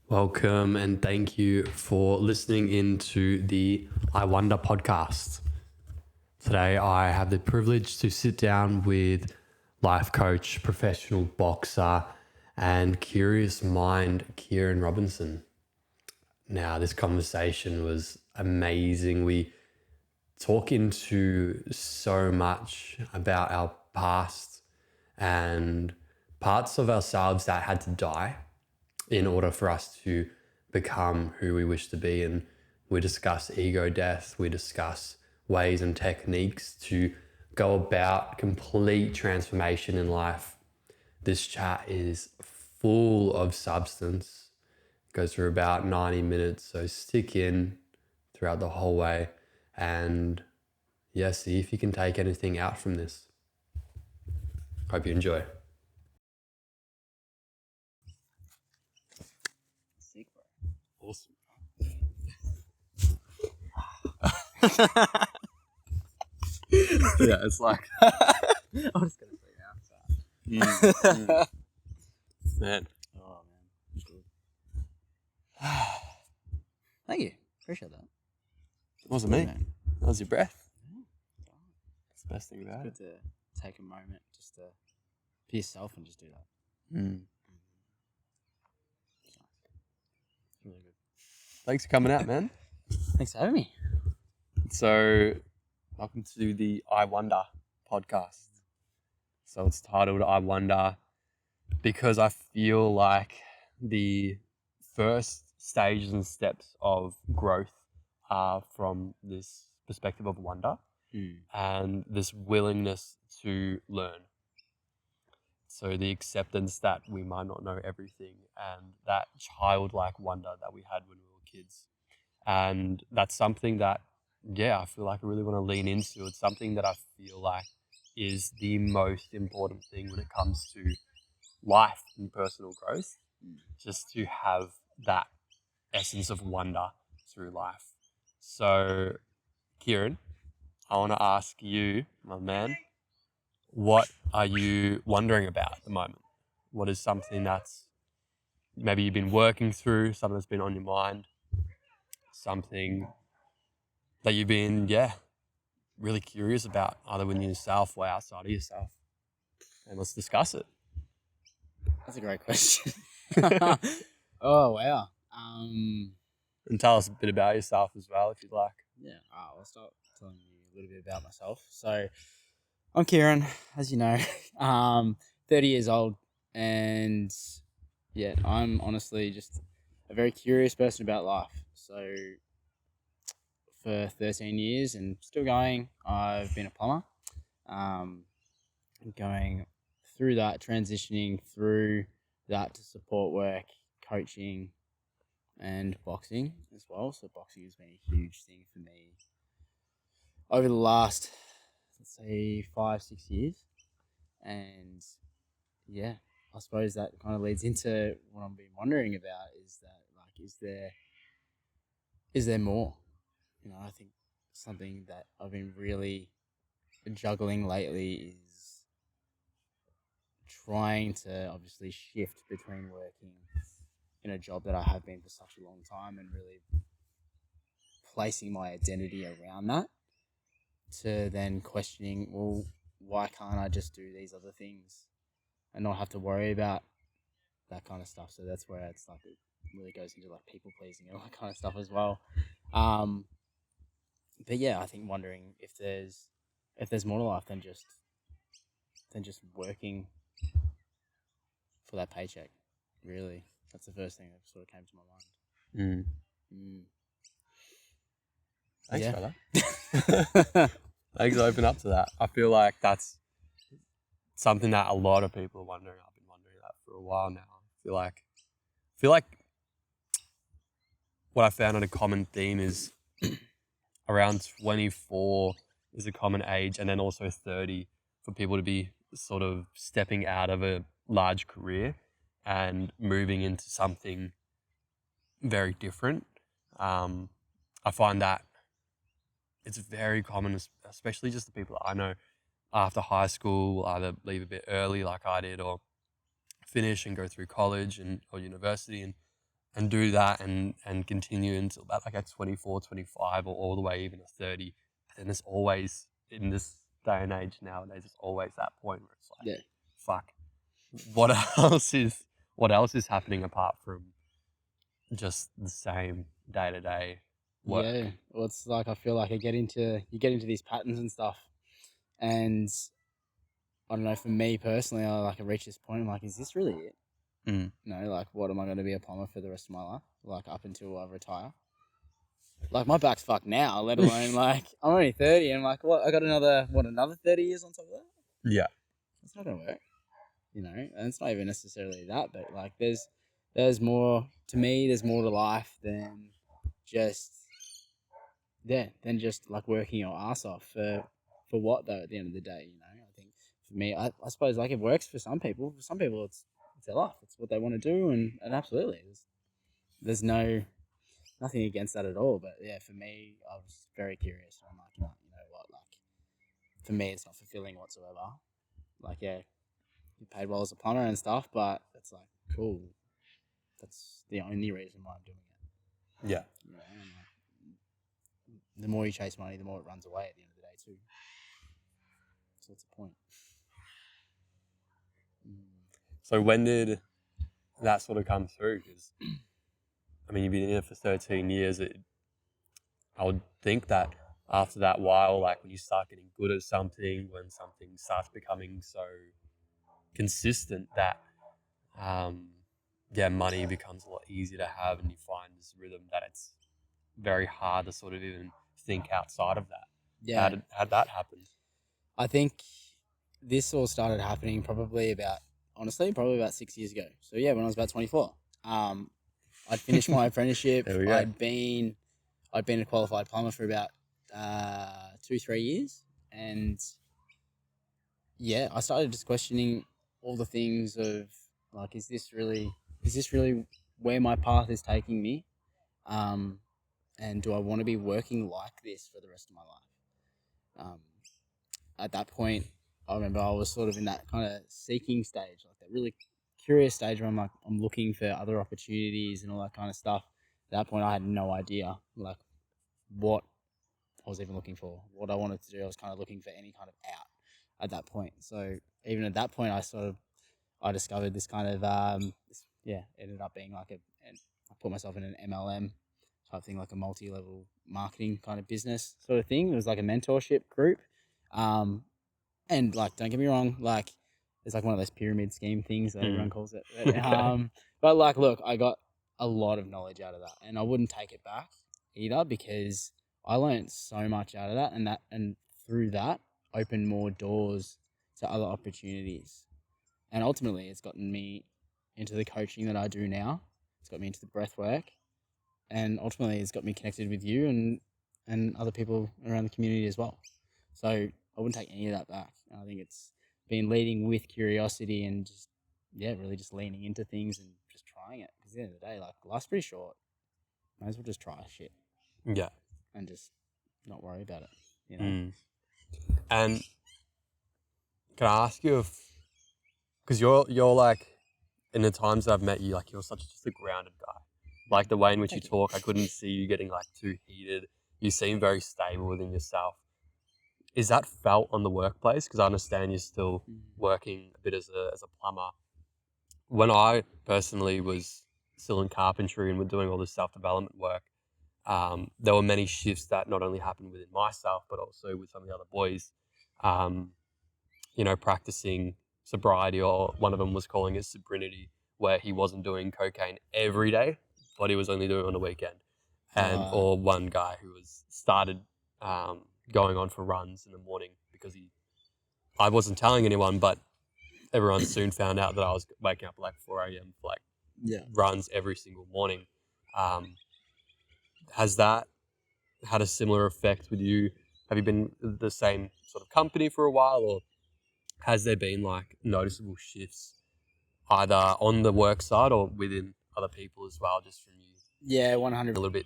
Welcome and thank you for listening into the I Wonder podcast. Today I have the privilege to sit down with life coach, professional boxer, and curious mind Keirren Robinson. Now, this conversation was amazing. We talk into so much about our past and parts of ourselves that had to die in order for us to become who we wish to be. And we discuss ego death, we discuss ways and techniques to go about complete transformation in life. This chat is full of substance. It goes for about 90 minutes, so stick in throughout the whole way and see if you can take anything out from this. Hope you enjoy. Sick, bro. Awesome. Yeah, it's like I'm just gonna say that. man. Oh man, good. Thank you. Appreciate that. It wasn't me. Man. That was your breath. That's the best thing about It's it. good to take a moment just to be yourself and just do that. Mm. It's really good. Thanks for coming out, man. Thanks for having me. So, welcome to the I Wonder podcast. So it's titled I Wonder because I feel like the first stages and steps of growth are from this perspective of wonder and this willingness to learn. So the acceptance that we might not know everything and that childlike wonder that we had when we were kids. And that's something that, I feel like I really want to lean into. It's something that I feel like is the most important thing when it comes to life and personal growth, just to have that essence of wonder through life. So, Keirren, I want to ask you, my man, what are you wondering about at the moment? What is something that's maybe you've been working through, something that's been on your mind, something that you've been, really curious about, either within yourself or outside of yourself? And let's discuss it. That's a great question. Oh wow. And tell us a bit about yourself as well, if you'd like. Yeah. I'll start telling you a little bit about myself. So, I'm Keirren, as you know. 30 years old, and I'm honestly just a very curious person about life. So, for 13 years and still going, I've been a plumber. Going through that, transitioning through that to support work, coaching, and boxing as well. So, boxing has been a huge thing for me over the last, let's say, 5-6 years. And I suppose that kind of leads into what I've been wondering about is that, like, is there more? I think something that I've been really juggling lately is trying to obviously shift between working in a job that I have been for such a long time and really placing my identity around that, to then questioning, well, why can't I just do these other things and not have to worry about that kind of stuff? So that's where it's like it really goes into like people pleasing and all that kind of stuff as well. But I think wondering if there's more to life than just working for that paycheck. Really, that's the first thing that sort of came to my mind. Thanks, brother. Thanks for opening up to that. I feel like that's something that a lot of people are wondering. I've been wondering that for a while now. I feel like what I found on a common theme is around 24 is a common age, and then also 30 for people to be sort of stepping out of a large career and moving into something very different. I find that it's very common, especially just the people I know after high school will either leave a bit early like I did, or finish and go through college or university and do that and continue until about like at 24, 25, or all the way even to 30. And there's always, in this day and age nowadays, there's always that point where it's like, Yeah. fuck, what else is happening apart from just the same day-to-day work? Yeah. Well, it's like I feel like you get into these patterns and stuff, and I don't know. For me personally, I reach this point. I'm like, is this really it? Mm. Like, what am I going to be a plumber for the rest of my life? Like, up until I retire. Like, my back's fucked now. Let alone like I'm only 30, and I'm like, what? I got another 30 years on top of that. Yeah. It's not gonna work. And it's not even necessarily that, but like, there's more to me. There's more to life than just like working your ass off for what though at the end of the day. I think for me, I suppose like it works for some people. For some people, it's their life. It's what they want to do, and absolutely, there's nothing against that at all. But yeah, for me, I was very curious. I'm like, no, you know what? Like, for me, it's not fulfilling whatsoever. Like, yeah, you paid well as a plumber and stuff, but it's like, cool. That's the only reason why I'm doing it. Yeah. And like, the more you chase money, the more it runs away at the end of the day too. So what's the point? So when did that sort of come through? Because, I mean, you've been in it for 13 years. I would think that after that while, like when you start getting good at something, when something starts becoming so consistent that, money becomes a lot easier to have, and you find this rhythm that it's very hard to sort of even think outside of that. Yeah. How'd that happen? I think this all started happening probably about 6 years ago. So yeah, when I was about 24. I'd finished my apprenticeship. There we go. I'd been a qualified plumber for about 2-3 years, and yeah, I started just questioning all the things of like, is this really where my path is taking me? And do I want to be working like this for the rest of my life? At that point, I remember I was sort of in that kind of seeking stage, like that really curious stage where I'm looking for other opportunities and all that kind of stuff. At that point, I had no idea like what I was even looking for, what I wanted to do. I was kind of looking for any kind of out at that point. So even at that point, I discovered this kind of ended up being like I put myself in an MLM type thing, like a multi-level marketing kind of business sort of thing. It was like a mentorship group. And like, don't get me wrong, like it's like one of those pyramid scheme things that everyone calls it. But like, look, I got a lot of knowledge out of that, and I wouldn't take it back either, because I learned so much out of that, and through that opened more doors to other opportunities. And ultimately, it's gotten me into the coaching that I do now. It's got me into the breath work, and ultimately, it's got me connected with you and other people around the community as well. So I wouldn't take any of that back. I think it's been leading with curiosity and just, really just leaning into things and just trying it. Because at the end of the day, like, life's pretty short. Might as well just try shit. Yeah. And just not worry about it, And can I ask you because you're like, in the times that I've met you, like you're such just a grounded guy. Like the way in which you talk, I couldn't see you getting like too heated. You seem very stable within yourself. Is that felt on the workplace? Because I understand you're still working a bit as a plumber. When I personally was still in carpentry and were doing all this self-development work, there were many shifts that not only happened within myself, but also with some of the other boys, practicing sobriety, or one of them was calling it sobriety, where he wasn't doing cocaine every day, but he was only doing it on the weekend. Or one guy who was started going on for runs in the morning because I wasn't telling anyone, but everyone soon found out that I was waking up at like 4 a.m. for like runs every single morning. Has that had a similar effect with you? Have you been the same sort of company for a while, or has there been like noticeable shifts either on the work side or within other people as well, just from you? Yeah, 100. A little bit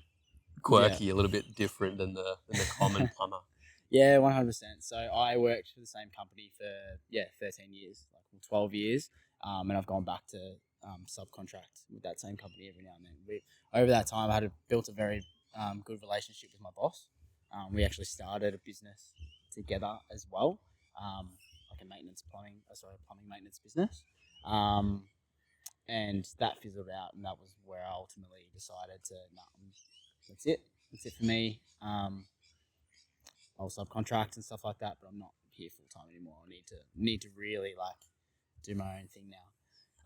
quirky, a little bit different than the common plumber. Yeah, 100%. So I worked for the same company for 13 years, like 12 years, and I've gone back to subcontract with that same company every now and then. Over that time, I had built a very good relationship with my boss. We actually started a business together as well, like a plumbing maintenance business. And that fizzled out, and that was where I ultimately decided to, that's it for me. I'll subcontract and stuff like that, but I'm not here full time anymore. I need to really like do my own thing now.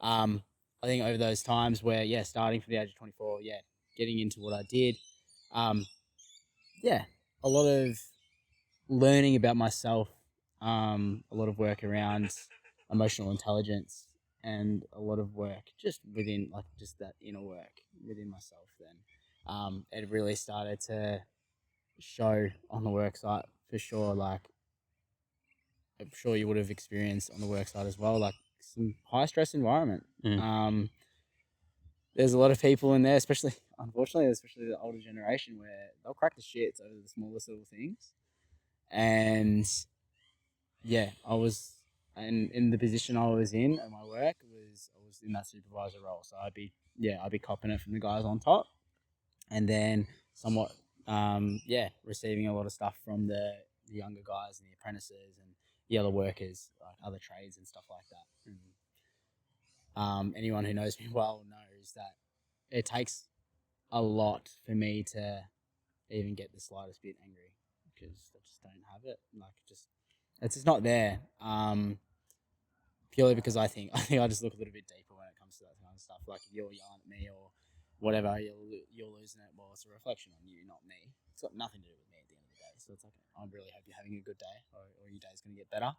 I think over those times where starting from the age of 24, getting into what I did, a lot of learning about myself, a lot of work around emotional intelligence, and a lot of work just within just that inner work within myself. Then it really started to show on the work site for sure. Like I'm sure you would have experienced on the work site as well, like some high stress environment. There's a lot of people in there, unfortunately, especially the older generation, where they'll crack the shits over the smallest little things. And I was, and in the position I was in at my work I was in that supervisor role. So I'd be copping it from the guys on top, and then somewhat, receiving a lot of stuff from the younger guys and the apprentices and the other workers, like other trades and stuff like that. And, anyone who knows me well knows that it takes a lot for me to even get the slightest bit angry, because I just don't have it. It's just not there. Purely because I think I just look a little bit deeper when it comes to that kind of stuff. Like if you're yelling at me or whatever, you're losing it. Well, it's a reflection on you, not me. It's got nothing to do with me at the end of the day. So it's like, I really hope you're having a good day, or your day's going to get better.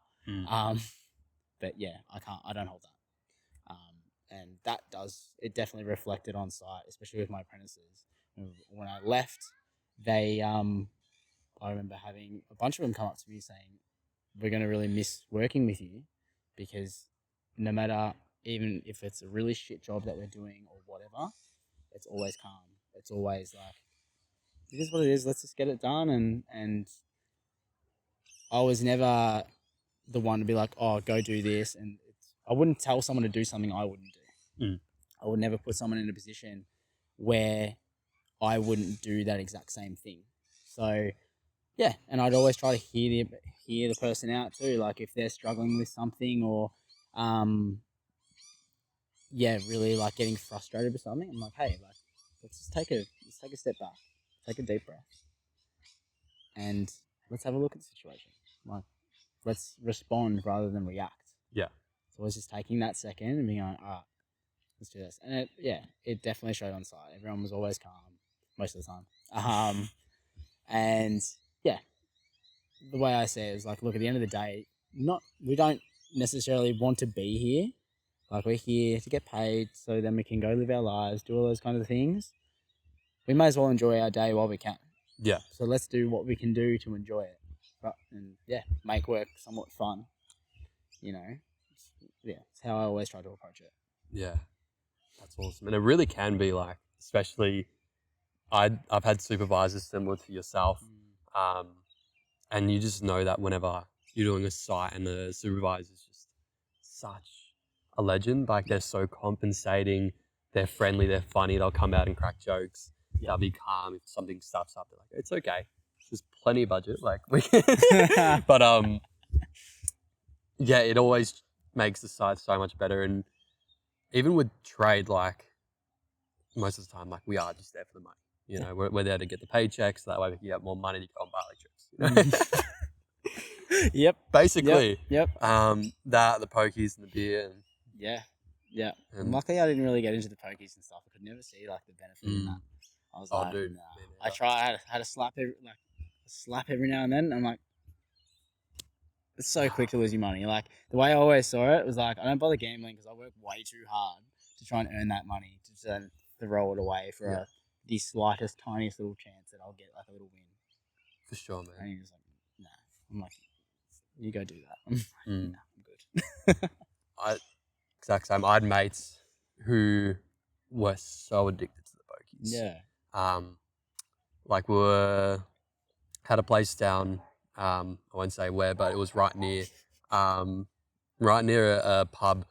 But I don't hold that. And it definitely reflected on site, especially with my apprentices. When I left, I remember having a bunch of them come up to me saying, we're going to really miss working with you, because no matter, even if it's a really shit job that we're doing or whatever, it's always calm. It's always like, it is what it is. Let's just get it done. And I was never the one to be like, oh, go do this. And I wouldn't tell someone to do something I wouldn't do. I would never put someone in a position where I wouldn't do that exact same thing. So and I'd always try to hear the person out too. Like if they're struggling with something, or really like getting frustrated with something, I'm like, hey, like let's take a step back, take a deep breath, and let's have a look at the situation. Like let's respond rather than react. Yeah. So I was just taking that second and being like, all right, let's do this. And it definitely showed on site. Everyone was always calm most of the time. And the way I say it is like, look, at the end of the day, we don't necessarily want to be here. Like we're here to get paid, so then we can go live our lives, do all those kind of things. We may as well enjoy our day while we can. Yeah. So let's do what we can do to enjoy it, right? And make work somewhat fun. It's how I always try to approach it. Yeah, that's awesome, and it really can be like, especially I've had supervisors similar to yourself, and you just know that whenever you're doing a site and the supervisor is just such a legend, like they're so compensating, they're friendly, they're funny, they'll come out and crack jokes, they'll be calm if something stuffs up, they're like, it's okay, there's plenty of budget, like we but it always makes the site so much better. And even with trade, like most of the time, like we are just there for the money. You know, we're there to get the paychecks, so that way we can get more money to go on Bali trips. You know? Yep. Basically. Yep. The pokies and the beer. And luckily, I didn't really get into the pokies and stuff. I could never see like the benefit in that. I was like, dude, nah. I had a slap every now and then. I'm like, it's so quick to lose your money. Like the way I always saw it was like, I don't bother gambling because I work way too hard to try and earn that money to roll it away for the slightest, tiniest little chance that I'll get like a little win. For sure, man. And he was like, nah. I'm like, you go do that. I'm like, nah, I'm good. Exact same. I had mates who were so addicted to the pokies. Yeah. Like had a place down. I won't say where, but it was right near a pub.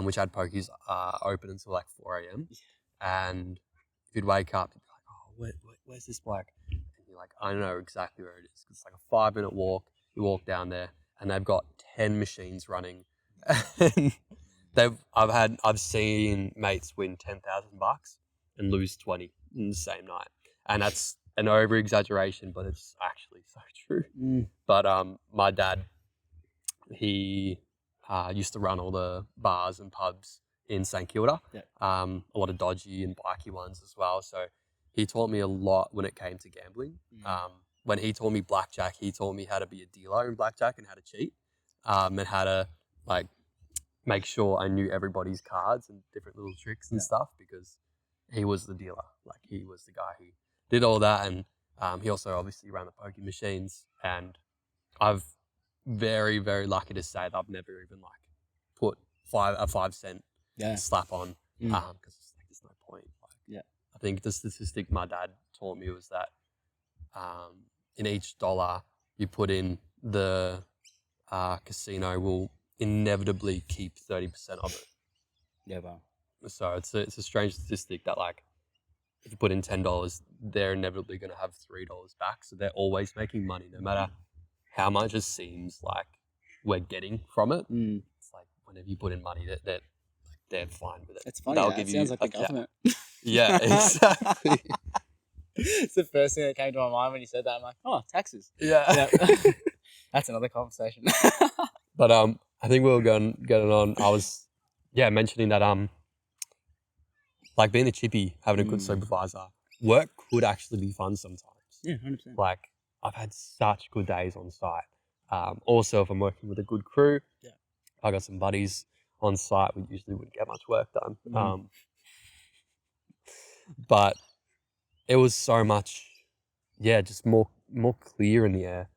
which had pokies open until like 4 a.m. And if you'd wake up, you'd be like, oh, where's this bloke? And you're like, I know exactly where it is. It's like a 5-minute walk. You walk down there, and they've got 10 machines running. And I've seen mates win $10,000 and lose 20 in the same night, and that's an over exaggeration, but it's actually so true. But my dad, he used to run all the bars and pubs in St Kilda, a lot of dodgy and bikey ones as well. So he taught me a lot when it came to gambling. When he taught me blackjack, he taught me how to be a dealer in blackjack and how to cheat, and how to like make sure I knew everybody's cards and different little tricks and stuff, because he was the dealer. Like, he was the guy who did all that, and he also obviously ran the pokie machines. And I've very, very lucky to say that I've never even like put a 5 cent slap on, because there's no point. Like, I think the statistic my dad taught me was that in each dollar you put in, the casino will inevitably keep 30% of it. Yeah, wow. So it's a strange statistic that, like, if you put in $10, they're inevitably going to have $3 back. So they're always making money, no matter how much it seems like we're getting from it. It's like, whenever you put in money, they're fine with it. It's funny. It sounds like the government. Yeah, exactly. It's the first thing that came to my mind when you said that. I'm like, oh, taxes. Yeah. That's another conversation. But I think we were getting on. I was mentioning that like being a chippy, having a good supervisor, work could actually be fun sometimes. Yeah, 100%. Like, I've had such good days on site. Also, if I'm working with a good crew, I got some buddies on site, we usually wouldn't get much work done. But it was so much, just more clear in the air.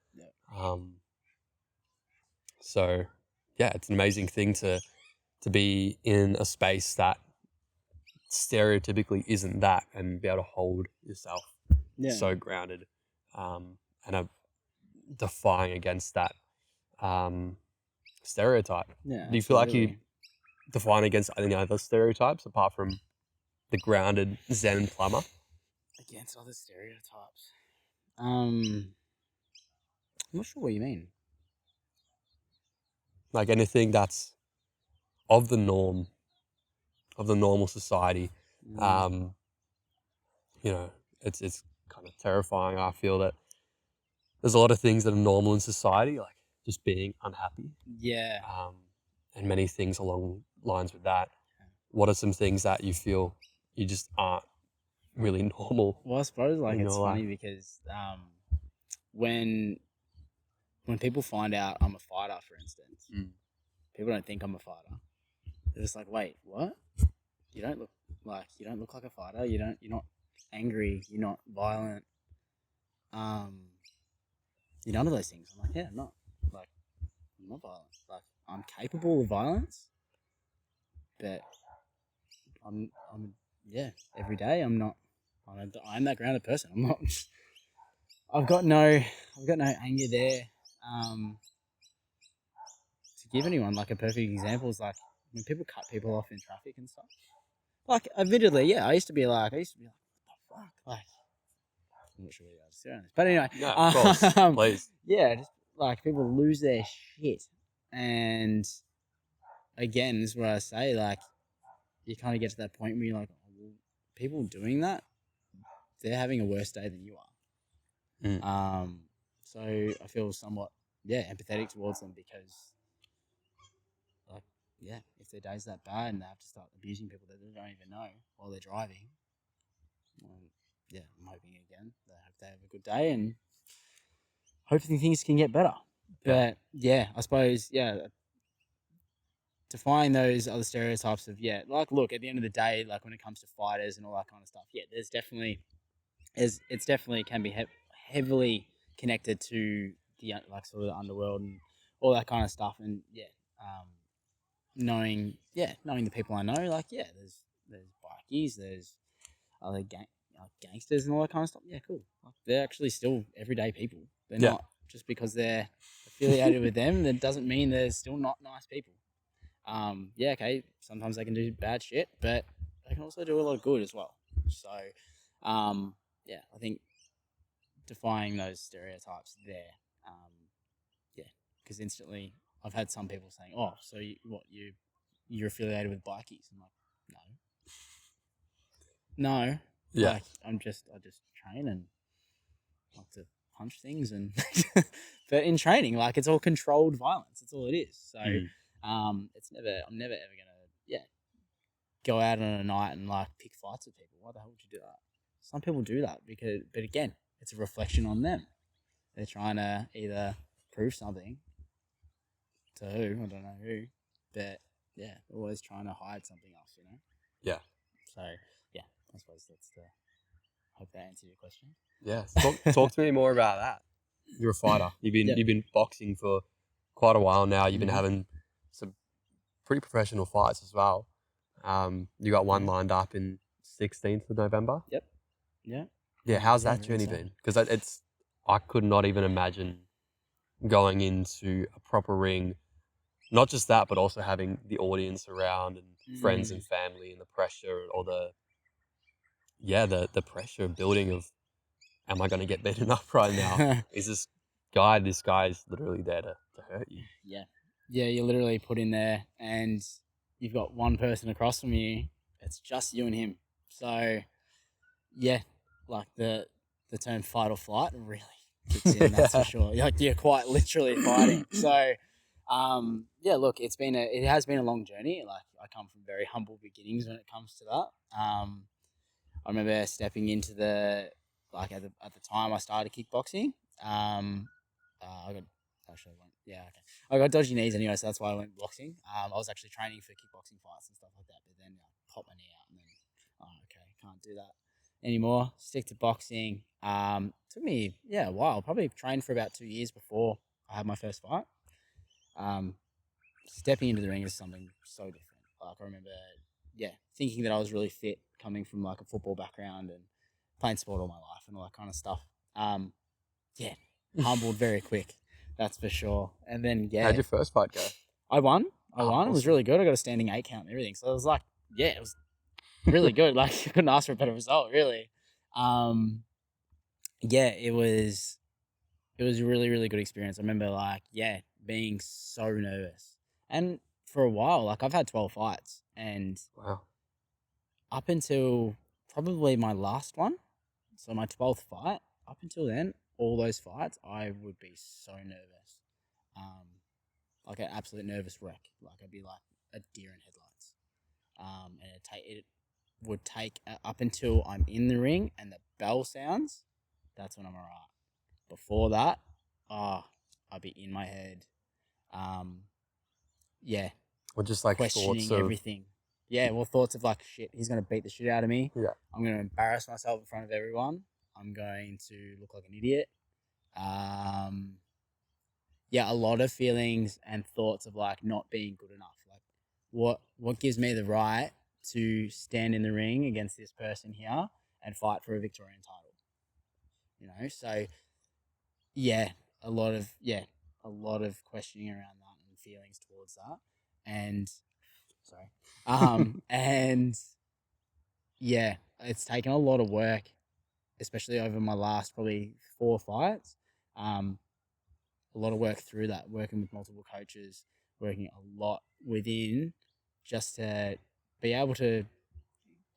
So it's an amazing thing to be in a space that stereotypically isn't that, and be able to hold yourself so grounded, and defying against that stereotype. Yeah, do you feel like you define against any other stereotypes apart from the grounded Zen plumber? Against other stereotypes? I'm not sure what you mean. Like, anything that's of the norm, of the normal society. It's kind of terrifying. I feel that there's a lot of things that are normal in society, like just being unhappy. Yeah. And many things along lines with that. What are some things that you feel you just aren't really normal? Well, I suppose it's funny because when people find out I'm a fighter, for instance, people don't think I'm a fighter. They're just like, wait, what? You don't look like a fighter. You're not angry. You're not violent. You're none of those things. I'm like, yeah, I'm not. Like, I'm not violent. Like, I'm capable of violence, but I'm every day I'm not. I'm that grounded person. I'm not. I've got no anger there. To give anyone like a perfect example is like when people cut people off in traffic and stuff. Like, admittedly, I used to be like, what the fuck? Like, I'm not sure where you are to sit on this. But anyway. No, of course. Please. Yeah, just like people lose their shit. And again, this is where I say, like, you kind of get to that point where you're like, oh, well, people doing that, they're having a worse day than you are. So I feel somewhat, empathetic towards them because, like, if their day's that bad and they have to start abusing people that they don't even know while they're driving, I'm hoping again they hope they have a good day and hoping things can get better. But I suppose define those other stereotypes of like, look, at the end of the day, like when it comes to fighters and all that kind of stuff, there's definitely it's definitely can be heavily connected to the like sort of the underworld and all that kind of stuff, and knowing the people I know, like there's bikies, there's other gangsters and all that kind of stuff. Yeah, cool. Like, they're actually still everyday people. They're not just because they're affiliated with them. That doesn't mean they're still not nice people. Yeah, okay, sometimes they can do bad shit, but they can also do a lot of good as well. So, yeah, I think defying those stereotypes there, yeah, because instantly I've had some people saying, "Oh, so you're affiliated with bikies?" I'm like, no, Yeah. like I just train and like to punch things and but in training, like it's all controlled violence. That's all it is. So Mm. it's never I'm never ever gonna go out on a night and like pick fights with people. Why the hell would you do that? Some people do that but again, it's a reflection on them. They're trying to either prove something to who, I don't know who, but yeah, they're always trying to hide something else, Yeah. So yeah, I suppose that's the hope that answered your question. Yeah. Talk to me more about that. You're a fighter. Yep. You've been boxing for quite a while now. You've been Mhm. having some pretty professional fights as well. You got one Yeah. lined up in 16th of November. Yep. Yeah. Yeah, how's Yeah, that really journey excited. been? Because I could not even imagine going into a proper ring. Not just that, but also having the audience around and friends and family and the pressure or the pressure building of, am I going to get beaten up right now? Is this guy is literally there to hurt you? Yeah. Yeah, you're literally put in there and you've got one person across from you. It's just you and him. So yeah, like the term fight or flight really kicks in, that's for sure. Like you're quite literally fighting. So yeah, look, it has been a long journey. Like I come from very humble beginnings when it comes to that. I remember stepping into the at the time I started kickboxing. I got actually I went, yeah, okay. I got dodgy knees anyway, so that's why I went boxing. I was actually training for kickboxing fights and stuff like that, but then I popped my knee out and then okay, can't do that anymore. Stick to boxing. Took me a while. Probably trained for about 2 years before I had my first fight. Um, Stepping into the ring is something so different. Like I remember, thinking that I was really fit coming from like a football background and playing sport all my life and all that kind of stuff. Yeah, humbled very quick, that's for sure. And then How'd your first fight go? I won. Oh, It was awesome. really good. I got a standing 8 count and everything. So it was like, it was really good. Like I couldn't ask for a better result, really. Um, yeah, it was a really, really good experience. I remember like, being so nervous. And for a while, like I've had 12 fights and Wow. up until probably my last one, so my 12th fight, up until then, all those fights, I would be so nervous. Um, like an absolute nervous wreck. Like I'd be like a deer in headlights. And it would take up until I'm in the ring and the bell sounds, that's when I'm alright. Before that, I'd be in my head. Um, yeah, Or just like thoughts questioning of, everything. Yeah, well, thoughts of like, shit, he's going to beat the shit out of me. yeah. I'm going to embarrass myself in front of everyone. I'm going to look like an idiot. Um, yeah, a lot of feelings and thoughts of like not being good enough. Like, what gives me the right to stand in the ring against this person here and fight for a Victorian title? So yeah, a lot of questioning around that and feelings towards that, and sorry, and yeah, it's taken a lot of work, especially over my last probably 4 fights. A lot of work through that, working with multiple coaches, working a lot within, just to be able to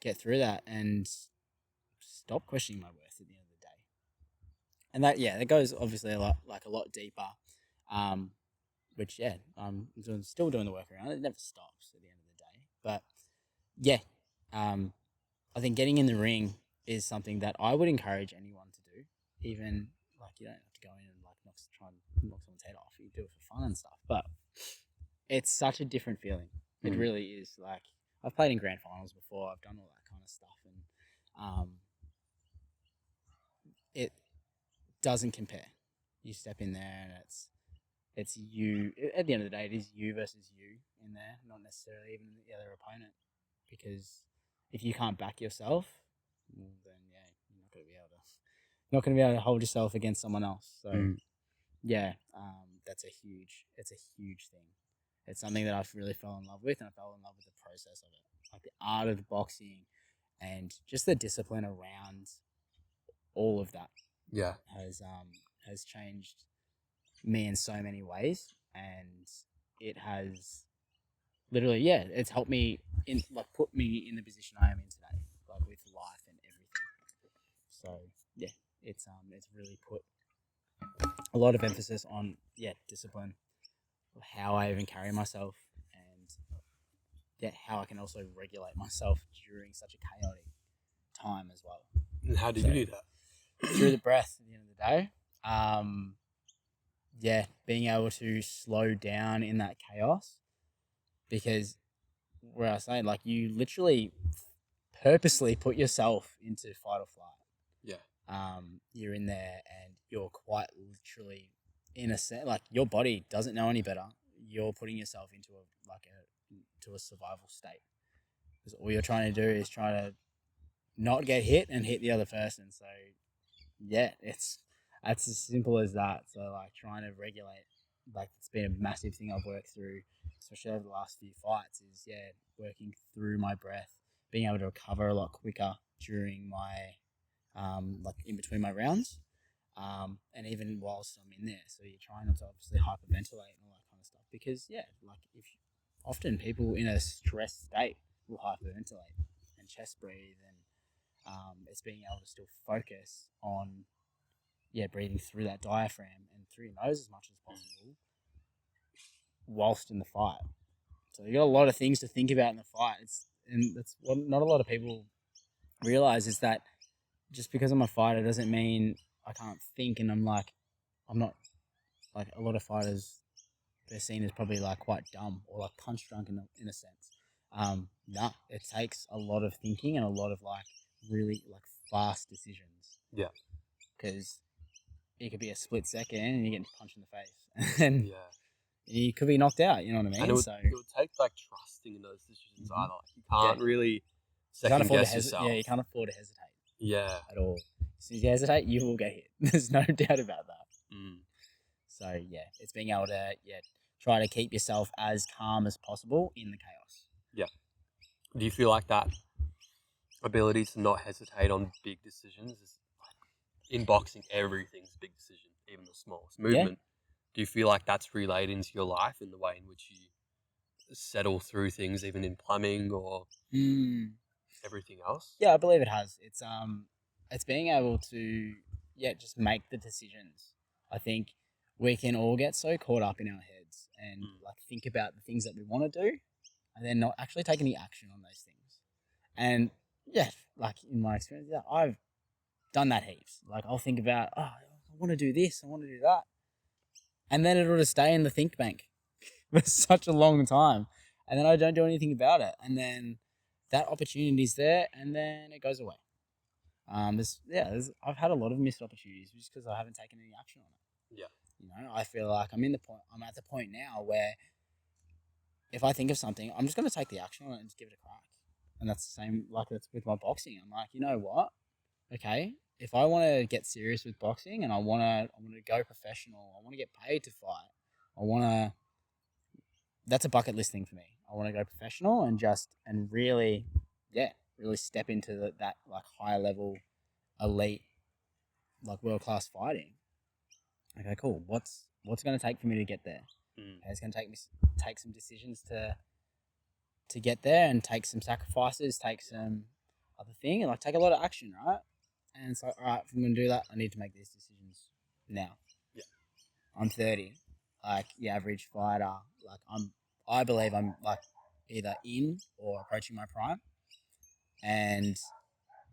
get through that and stop questioning my worth at the end of the day. And that goes obviously a lot deeper. Um, which I'm still doing the work around. It never stops at the end of the day. But yeah, I think getting in the ring is something that I would encourage anyone to do. Even like you don't have to go in and like try and knock someone's head off. You do it for fun and stuff. But it's such a different feeling. It Mm. really is. Like I've played in grand finals before. I've done all that kind of stuff, and it doesn't compare. You step in there, and it's you. At the end of the day, it is you versus you in there, not necessarily even the other opponent. Because if you can't back yourself, well, then you're not going to be able to hold yourself against someone else. So Mm. yeah, it's a huge thing. it's something that I've really fell in love with, and I fell in love with the process of it, like the art of boxing, and just the discipline around all of that Yeah. has changed me in so many ways, and it has literally, yeah, it's helped me in, like, put me in the position I am in today, like with life and everything. So yeah, it's really put a lot of emphasis on, yeah, discipline, how I even carry myself, and yeah, how I can also regulate myself during such a chaotic time as well. And how do So, you do that? through the breath at the end of the day. Yeah, being able to slow down in that chaos, because where I was saying, like, you literally purposely put yourself into fight or flight. Yeah. You're in there and you're quite literally, in a sense, like, your body doesn't know any better. You're putting yourself into a survival state, because all you're trying to do is try to not get hit and hit the other person. So yeah, that's as simple as that. So, like, trying to regulate, like, it's been a massive thing I've worked through, especially over the last few fights, is, yeah, working through my breath, being able to recover a lot quicker during my like, in between my rounds, and even whilst I'm in there. So you're trying not to obviously hyperventilate and all that kind of stuff, because, yeah, like, if often people in a stressed state will hyperventilate and chest breathe, and it's being able to still focus on, yeah, breathing through that diaphragm and through your nose as much as possible whilst in the fight. So you got a lot of things to think about in the fight. And that's what not a lot of people realize, is that just because I'm a fighter doesn't mean I can't think, and I'm not, like, a lot of fighters, they're seen as probably, like, quite dumb or like punch drunk in a sense. Nah, it takes a lot of thinking and a lot of, like, really, like, fast decisions. Yeah. Because it could be a split second and you're getting punched in the face, and Yeah. you could be knocked out. You know what I mean? And it would So take, like, trusting in those decisions Mhm. either. Like, you can't really you can't second afford to guess yourself. Yeah, you can't afford to hesitate Yeah. at all. As soon as you hesitate, you will get hit. There's no doubt about that. Mm. So yeah, it's being able to, yeah, try to keep yourself as calm as possible in the chaos. Yeah. Do you feel like that ability to not hesitate on big decisions is, like, in boxing, everything's a big decision, even the smallest movement? Do you feel like that's relayed into your life in the way in which you settle through things, even in plumbing or everything else? Yeah, I believe it has. It's being able to, yeah, just make the decisions. I think we can all get so caught up in our heads and, like, think about the things that we want to do, and then not actually take any action on those things. And yeah, like, in my experience, yeah, I've done that heaps. Like, I'll think about, oh, I want to do this, I want to do that, and then it'll just stay in the think bank for such a long time, and then I don't do anything about it, and then that opportunity's there, and then it goes away. I've had a lot of missed opportunities just because I haven't taken any action on it. Yeah. You know, I feel like I'm at the point now where if I think of something, I'm just going to take the action on it and just give it a crack. And that's the same, like, that's with my boxing. I'm like, you know what? Okay, if I want to get serious with boxing and I want to go professional, I want to get paid to fight. That's a bucket list thing for me. I want to go professional and really, yeah, really step into that, like, high level, elite, like, world class fighting. Okay, cool. What's going to take for me to get there? Okay, it's going to take some decisions to get there, and take some sacrifices, take some other thing, and, like, take a lot of action, right? And so, all right, if I'm going to do that, I need to make these decisions now. Yeah. I'm 30, like the average fighter. Like, I believe I'm, like, either in or approaching my prime,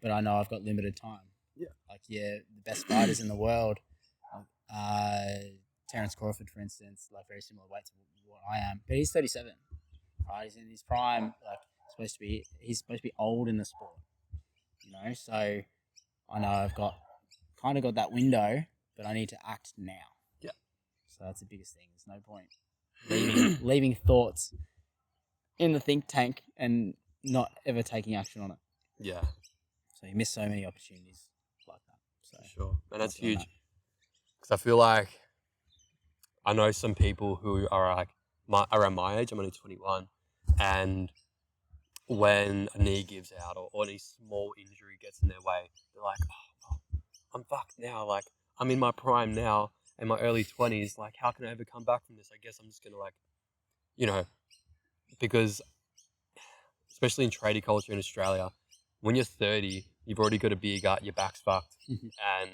but I know I've got limited time. Yeah. Like, yeah, the best fighters in the world, Terence Crawford, for instance, like, very similar weight to what I am, but he's 37. Right, he's in his prime. Like, he's supposed to be old in the sport. You know, so I know I've got that window, but I need to act now. Yeah. So that's the biggest thing. There's no point leaving thoughts in the think tank and not ever taking action on it. Yeah. So you miss so many opportunities like that. So sure, and that's huge. Because I feel like I know some people who are, like, around my age. I'm only 21, and when a knee gives out or any small injury gets in their way, they're like, oh, well, I'm fucked now. Like, I'm in my prime now, in my early 20s. Like, how can I ever come back from this? I guess I'm just gonna, like, you know, because especially in tradie culture in Australia, when you're 30, you've already got a beer gut, your back's fucked, and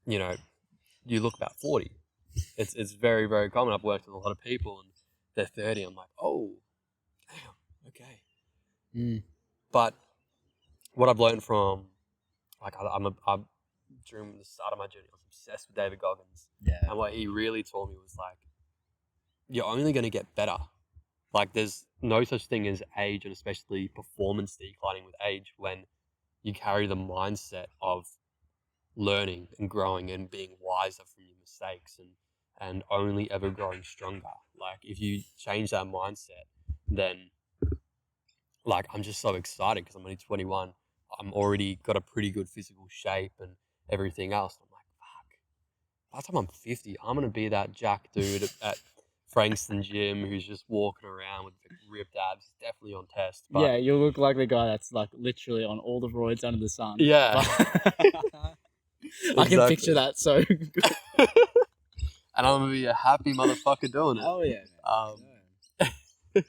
you know, you look about 40. It's very, very common. I've worked with a lot of people and they're 30. I'm like, oh, damn, okay. Mm. But what I've learned from, like, I'm during the start of my journey, I was obsessed with David Goggins. Yeah. And what he really taught me was, like, you're only going to get better. Like, there's no such thing as age, and especially performance declining with age, when you carry the mindset of learning and growing and being wiser from your mistakes and only ever growing stronger. Like, if you change that mindset, then, like, I'm just so excited because I'm only 21. I'm already got a pretty good physical shape and everything else. I'm like, fuck, by the time I'm 50, I'm going to be that jack dude at Frankston Gym who's just walking around with ripped abs. He's definitely on test. But Yeah, you look like the guy that's like literally on all the roids under the sun. yeah. I can Exactly. picture that so good. And I'm going to be a happy motherfucker doing it. Oh yeah, man.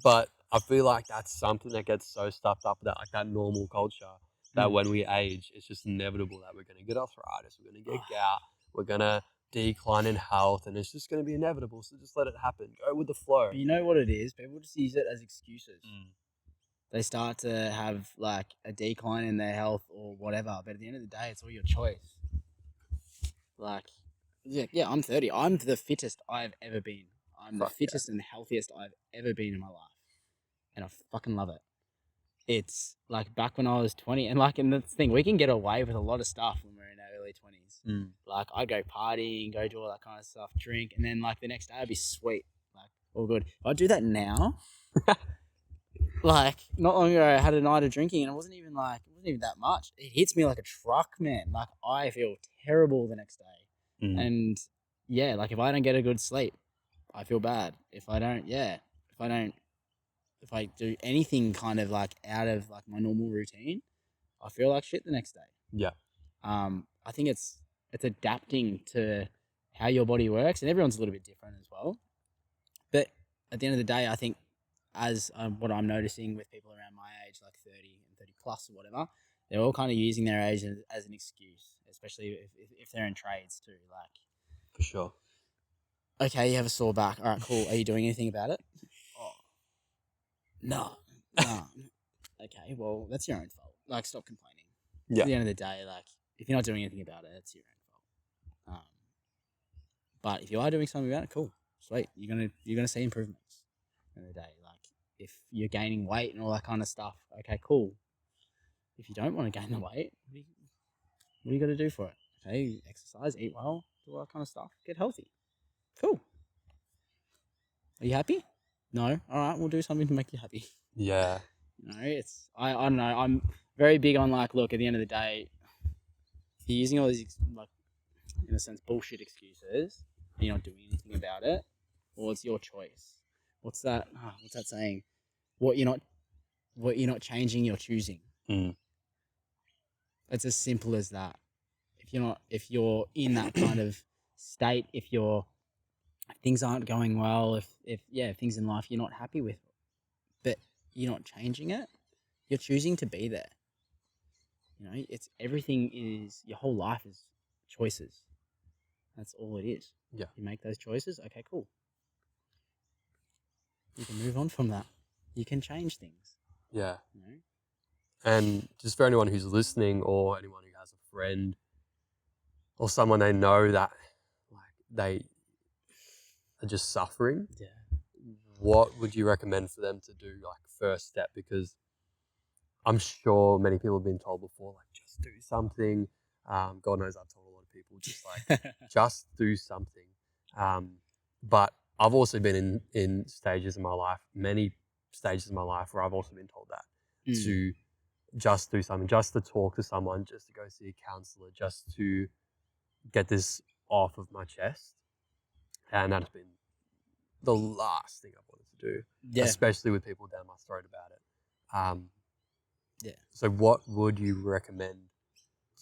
But I feel like that's something that gets so stuffed up with that, like that normal culture, that when we age, it's just inevitable that we're going to get arthritis, we're going to get gout, we're going to decline in health, and it's just going to be inevitable. So just let it happen. Go with the flow. But you know what it is? People just use it as excuses. They start to have like a decline in their health or whatever, but at the end of the day, it's all your choice. Like, yeah, I'm 30. I'm the fittest I've ever been. I'm the fittest and healthiest I've ever been in my life, and I fucking love it. It's like back when I was 20, and like, in the thing, we can get away with a lot of stuff when we're in our early 20s. Like, I'd go partying, go do all that kind of stuff, drink, and then like the next day I'd be sweet, like all good. I'd do that now. Like, not long ago, I had a night of drinking, and it wasn't even that much. It hits me like a truck, man. Like, I feel terrible the next day. And yeah, like, if I don't get a good sleep, I feel bad. If I do anything kind of like out of like my normal routine, I feel like shit the next day. Yeah. I think it's adapting to how your body works, and everyone's a little bit different as well. But at the end of the day, I think as what I'm noticing with people around my age, like 30 and 30 plus or whatever, they're all kind of using their age as an excuse, especially if they're in trades too. Like, For sure. okay, you have a sore back. All right, cool. Are you doing anything about it? Oh, no. Okay, well, that's your own fault. Like, stop complaining. Yeah. At the end of the day, like, if you're not doing anything about it, it's your own fault. But if you are doing something about it, cool, sweet. You're gonna see improvements in the day. Like, if you're gaining weight and all that kind of stuff, okay, cool. If you don't want to gain the weight, what do you got to do for it? Okay, exercise, eat well, do all that kind of stuff, get healthy. Cool. Are you happy? No. All right, we'll do something to make you happy. Yeah. You know, I don't know. I'm very big on, like, look, at the end of the day, if you're using all these, like, in a sense, bullshit excuses, and you're not doing anything about it, well, it's your choice. What's that saying? What you're not changing, you're choosing. It's as simple as that. If you're in that kind of state, if things aren't going well, if things in life you're not happy with, but you're not changing it, you're choosing to be there. You know, your whole life is choices. That's all it is. Yeah. You make those choices, okay, cool. You can move on from that. You can change things. Yeah. You know? And just for anyone who's listening, or anyone who has a friend or someone they know that, like, they are just suffering, what would you recommend for them to do, like, first step? Because I'm sure many people have been told before, like, just do something. God knows I've told a lot of people, just like, just do something. But I've also been in stages in my life, many stages in my life, where I've also been told that to just do something, just to talk to someone, just to go see a counselor, just to get this off of my chest. And that's been the last thing I wanted to do, Yeah. especially with people down my throat about it. Yeah. So what would you recommend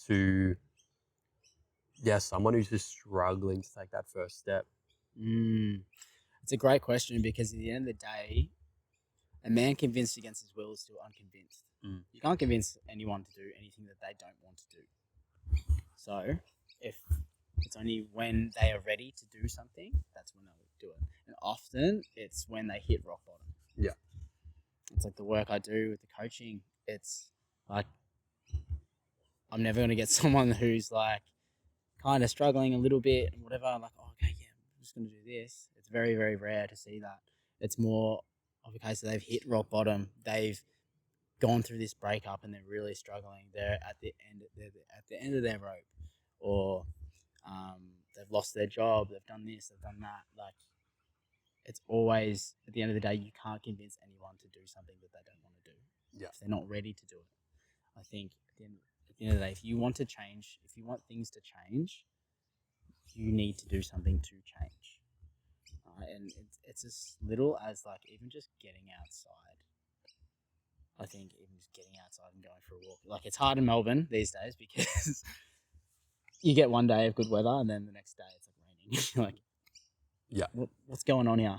to, someone who's just struggling to take that first step? It's a great question, because at the end of the day, a man convinced against his will is still unconvinced. You can't convince anyone to do anything that they don't want to do. So if it's only when they are ready to do something, that's when they'll do it. And often it's when they hit rock bottom. Yeah. It's like the work I do with the coaching. It's like, I'm never going to get someone who's like kind of struggling a little bit and whatever. I'm like, oh, okay, yeah, I'm just going to do this. It's very, very rare to see that. It's more of a case that they've hit rock bottom. They've gone through this breakup and they're really struggling. They're at the end of their rope, or they've lost their job. They've done this. They've done that. Like, it's always, at the end of the day, you can't convince anyone to do something that they don't want to do. Yeah. If they're not ready to do it. I think at the end of the day, if you want to change, if you want things to change, you need to do something to change. And it's as little as like even just getting outside. I think even just getting outside and going for a walk. Like, it's hard in Melbourne these days because you get one day of good weather and then the next day it's like raining. You're like, Yeah. what's going on here?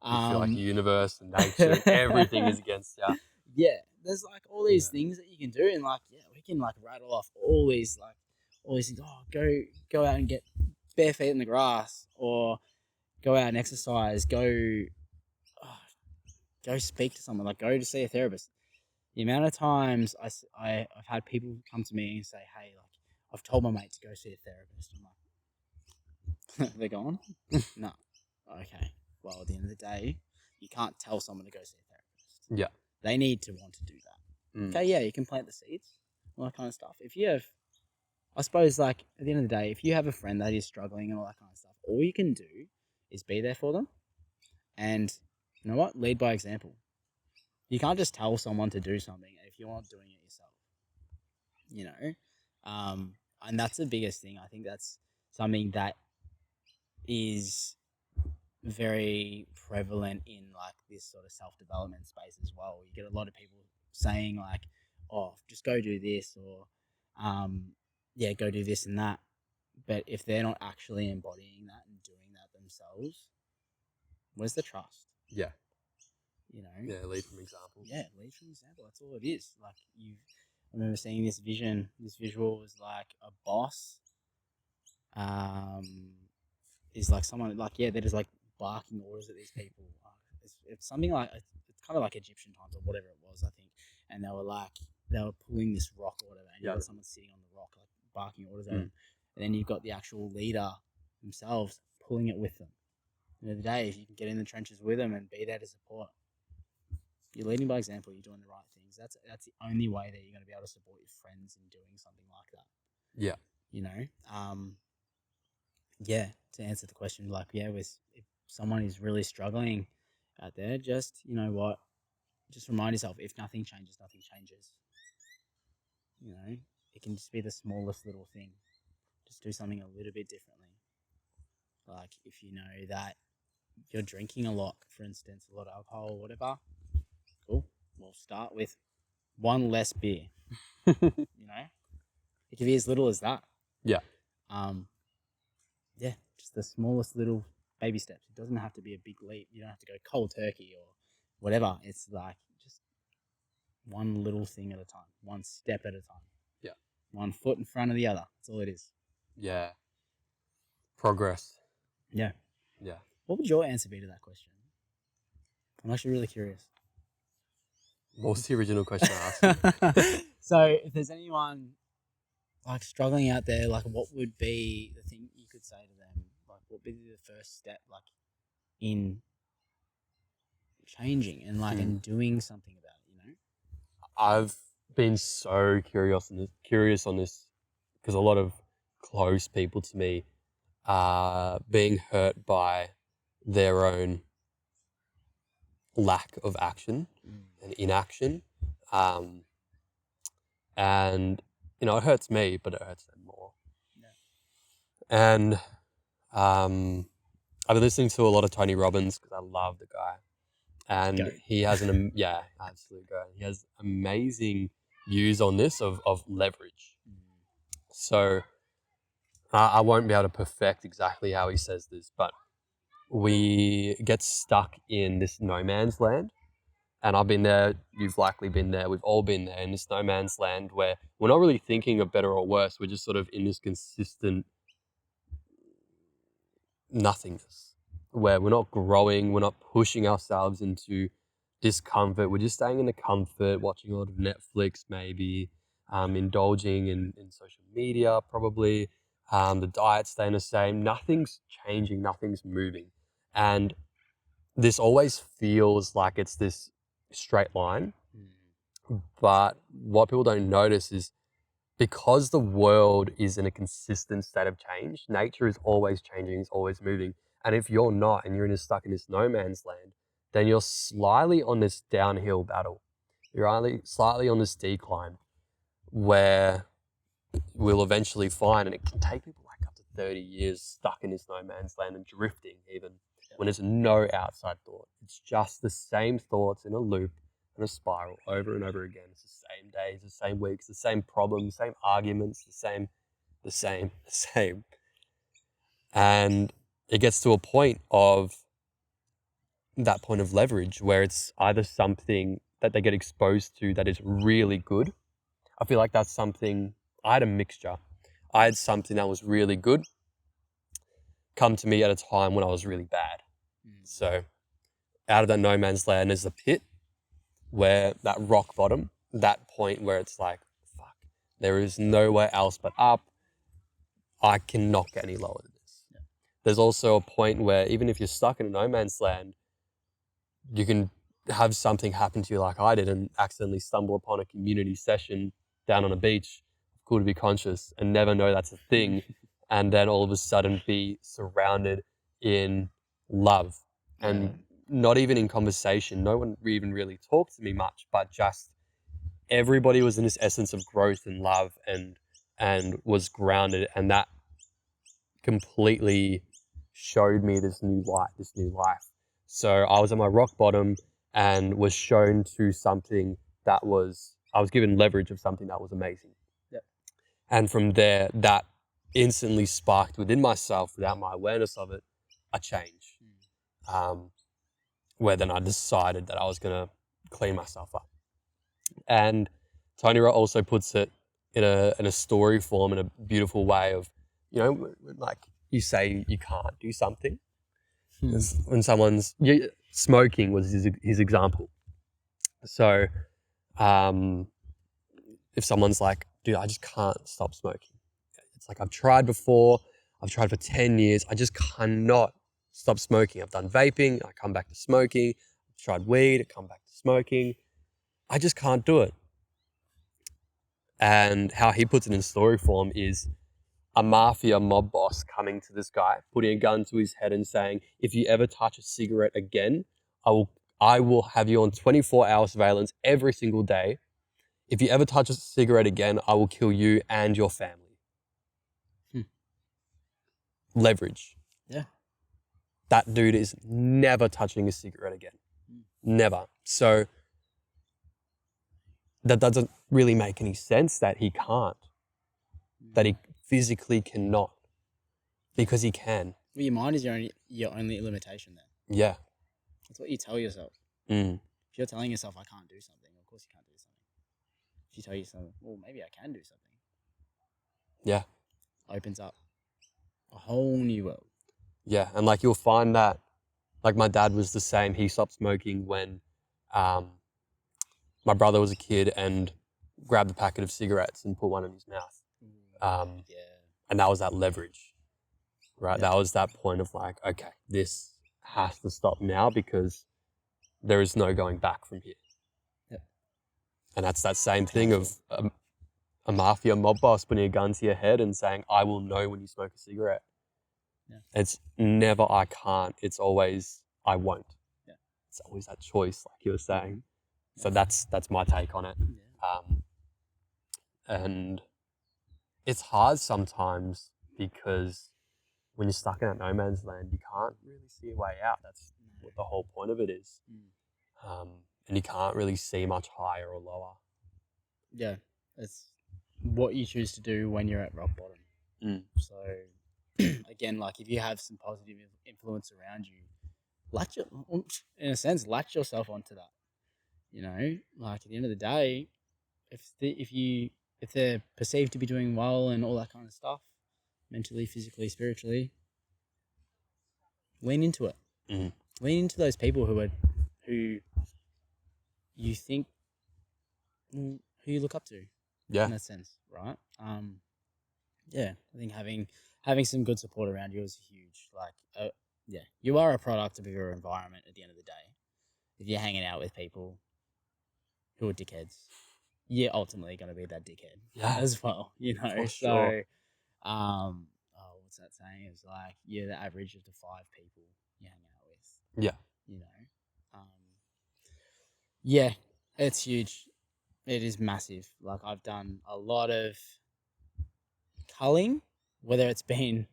You feel like the universe and nature and everything is against you. Yeah, there's like all these things that you can do, and like, yeah, we can like rattle off all these things. Oh, go out and get bare feet in the grass, or go out and exercise. Go speak to someone. Like, go to see a therapist. The amount of times I've had people come to me and say, hey, like, I've told my mate to go see a therapist. I'm like, they're gone? No. Okay. Well, at the end of the day, you can't tell someone to go see a therapist. Yeah. They need to want to do that. Okay, yeah, you can plant the seeds, all that kind of stuff. If you have, I suppose, like, at the end of the day, if you have a friend that is struggling and all that kind of stuff, all you can do is be there for them. And you know what? Lead by example. You can't just tell someone to do something if you're not doing it yourself. You know? And that's the biggest thing. I think that's something that is very prevalent in like this sort of self-development space as well. You get a lot of people saying like, oh, just go do this, or yeah, go do this and that. But if they're not actually embodying that and doing that themselves, where's the trust? Yeah. You know? Yeah, lead from example. Yeah, lead from example. That's all it is. Like, I remember seeing this vision. This visual was like a boss is like someone like, yeah, they're just like barking orders at these people. It's something like, it's kind of like Egyptian times or whatever it was, I think. And they were pulling this rock or whatever, and you've got someone sitting on the rock like barking orders at them. And then you've got the actual leader themselves pulling it with them. At the end of the day, if you can get in the trenches with them and be there to support, you're leading by example. You're doing the right things. That's the only way that you're going to be able to support your friends in doing something like that. Yeah. You know, yeah. To answer the question, like, yeah, if someone is really struggling out there, just, you know what, just remind yourself: if nothing changes, nothing changes. You know, it can just be the smallest little thing. Just do something a little bit differently. Like, if you know that you're drinking a lot, for instance, a lot of alcohol or whatever, cool. We'll start with one less beer. You know, it can be as little as that. Yeah. Yeah, just the smallest little baby steps. It doesn't have to be a big leap. You don't have to go cold turkey or whatever. It's like just one little thing at a time, one step at a time. Yeah. One foot in front of the other. That's all it is. Yeah. Progress. Yeah. Yeah. What would your answer be to that question? I'm actually really curious. What was the original question I asked you? So, if there's anyone like struggling out there, like, what would be the thing you could say to them? Like, what would be the first step, like, in changing and like and doing something about it? You know, I've been so curious on this because a lot of close people to me are being hurt by their own lack of action and inaction. And, you know, it hurts me, but it hurts them more. Yeah. And I've been listening to a lot of Tony Robbins because I love the guy, and Go. he has absolute go. He has amazing views on this of leverage. So I won't be able to perfect exactly how he says this, but we get stuck in this no man's land. And I've been there, you've likely been there, we've all been there in this no man's land where we're not really thinking of better or worse. We're just sort of in this consistent nothingness where we're not growing, we're not pushing ourselves into discomfort. We're just staying in the comfort, watching a lot of Netflix, maybe indulging in social media, probably. The diet's staying the same. Nothing's changing, nothing's moving. And this always feels like it's this straight line. But what people don't notice is because the world is in a consistent state of change, nature is always changing, it's always moving. And if you're not and you're stuck in this no man's land, then you're slightly on this downhill battle. You're only slightly on this decline where we'll eventually find, and it can take people like up to 30 years stuck in this no man's land and drifting even when there's no outside thought. It's just the same thoughts in a loop and a spiral over and over again. It's the same days, the same weeks, the same problems, same arguments, the same. And it gets to a point of that point of leverage where it's either something that they get exposed to that is really good. I feel like that's something, I had a mixture. I had something that was really good come to me at a time when I was really bad. So out of that no man's land is the pit where that rock bottom, that point where it's like, fuck, there is nowhere else but up. I cannot get any lower than this. Yeah. There's also a point where even if you're stuck in a no man's land, you can have something happen to you like I did and accidentally stumble upon a community session down on a beach, cool to be conscious, and never know that's a thing. And then all of a sudden be surrounded in love and not even in conversation. No one even really talked to me much, but just everybody was in this essence of growth and love and was grounded. And that completely showed me this new light, this new life. So I was at my rock bottom and was shown to something that I was given leverage of something that was amazing. Yep. And from there, that instantly sparked within myself, without my awareness of it, a change. Where then I decided that I was going to clean myself up. And Tony also puts it in a story form, in a beautiful way of, like you say you can't do something. When someone's smoking was his example. So if someone's like, dude, I just can't stop smoking. It's like, I've tried before. I've tried for 10 years. I just cannot stop smoking. I've done vaping. I come back to smoking. I've tried weed. I come back to smoking. I just can't do it. And how he puts it in story form is a mafia mob boss coming to this guy, putting a gun to his head and saying, if you ever touch a cigarette again, I will have you on 24-hour surveillance every single day. If you ever touch a cigarette again, I will kill you and your family. Leverage. Yeah. That dude is never touching a cigarette again. Never. So that doesn't really make any sense that he can't. That he physically cannot. Because he can. Well, your mind is your only limitation then. Yeah. That's what you tell yourself. If you're telling yourself, I can't do something, of course you can't do something. If you tell yourself, well, maybe I can do something. Yeah. Opens up a whole new world. Yeah, and like you'll find that, like my dad was the same. He stopped smoking when my brother was a kid and grabbed a packet of cigarettes and put one in his mouth. And that was that leverage, right? Yeah. That was that point of like, okay, this has to stop now because there is no going back from here. Yep. And that's that same thing of a mafia mob boss putting a gun to your head and saying, I will know when you smoke a cigarette. Yeah. It's never I can't. It's always I won't. Yeah. It's always that choice, like you were saying. Yeah. So that's my take on it. Yeah. And it's hard sometimes because when you're stuck in that no man's land, you can't really see a way out. That's what the whole point of it is. And you can't really see much higher or lower. Yeah, it's what you choose to do when you're at rock bottom. So again, like if you have some positive influence around you, in a sense, latch yourself onto that. You know, like at the end of the day, if they're perceived to be doing well and all that kind of stuff, mentally, physically, spiritually, lean into it. Lean into those people who you think who you look up to. Yeah. In that sense, right? Yeah, I think having some good support around you is huge. Like, yeah, you are a product of your environment at the end of the day. If you're hanging out with people who are dickheads, you're ultimately going to be that dickhead as well, you know? For So, sure. what's that saying? It's like, you're the average of the 5 people you hang out with. Yeah. You know? Yeah, it's huge. It is massive. Like, I've done a lot of culling, whether it's been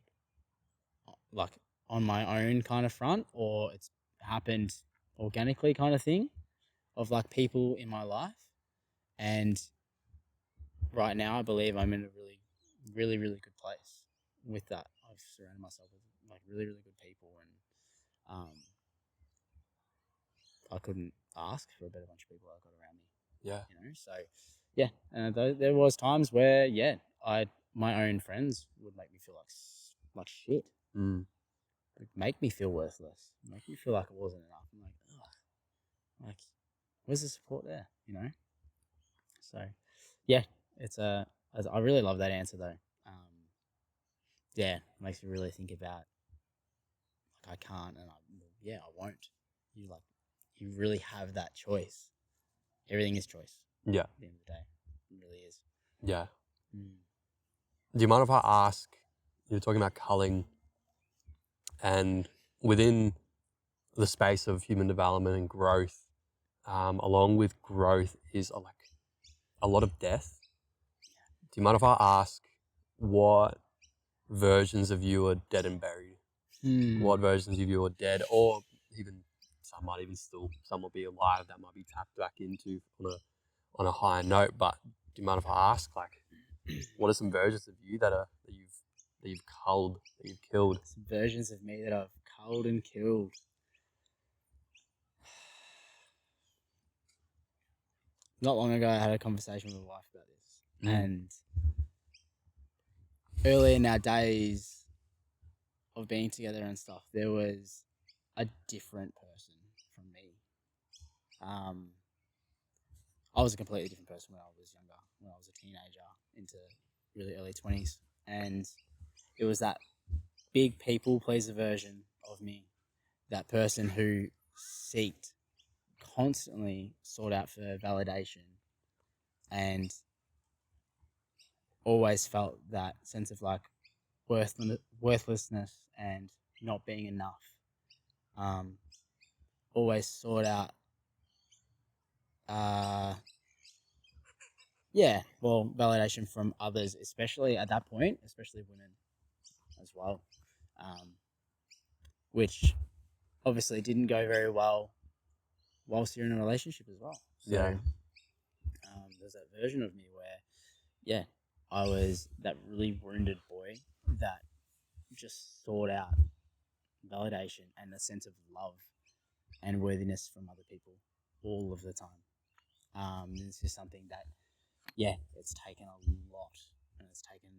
like on my own kind of front or it's happened organically kind of thing of like people in my life. And right now I believe I'm in a really, really, really good place with that. I've surrounded myself with like really, really good people, and I couldn't ask for a better bunch of people I've got around me. Yeah. You know, so yeah, there was times where my own friends would make me feel like shit. Make me feel worthless. Make me feel like it wasn't enough. I'm like, ugh, like, where's the support there? You know. So, yeah, I really love that answer though. Yeah, it makes me really think about like I can't and I won't. You really have that choice. Everything is choice. Yeah. At the end of the day, it really is. Yeah. Do you mind if I ask? You're talking about culling, and within the space of human development and growth, along with growth is like a lot of death. Do you mind if I ask what versions of you are dead and buried? What versions of you are dead, or even some might even some will be alive that might be tapped back into on a higher note. But do you mind if I ask, like, what are some versions of you that you've culled, that you've killed? Some versions of me that I've culled and killed. Not long ago, I had a conversation with my wife about this, and early in our days of being together and stuff, there was a different person from me. I was a completely different person when I was younger, when I was a teenager into really early 20s, and it was that big people pleaser version of me, that person who constantly sought out for validation and always felt that sense of like worthlessness and not being enough. Always sought out, validation from others, especially at that point, especially women as well, which obviously didn't go very well whilst you're in a relationship as well. So there's that version of me where, I was that really wounded boy that just sought out validation and a sense of love and worthiness from other people all of the time. This is something that, it's taken a lot, and it's taken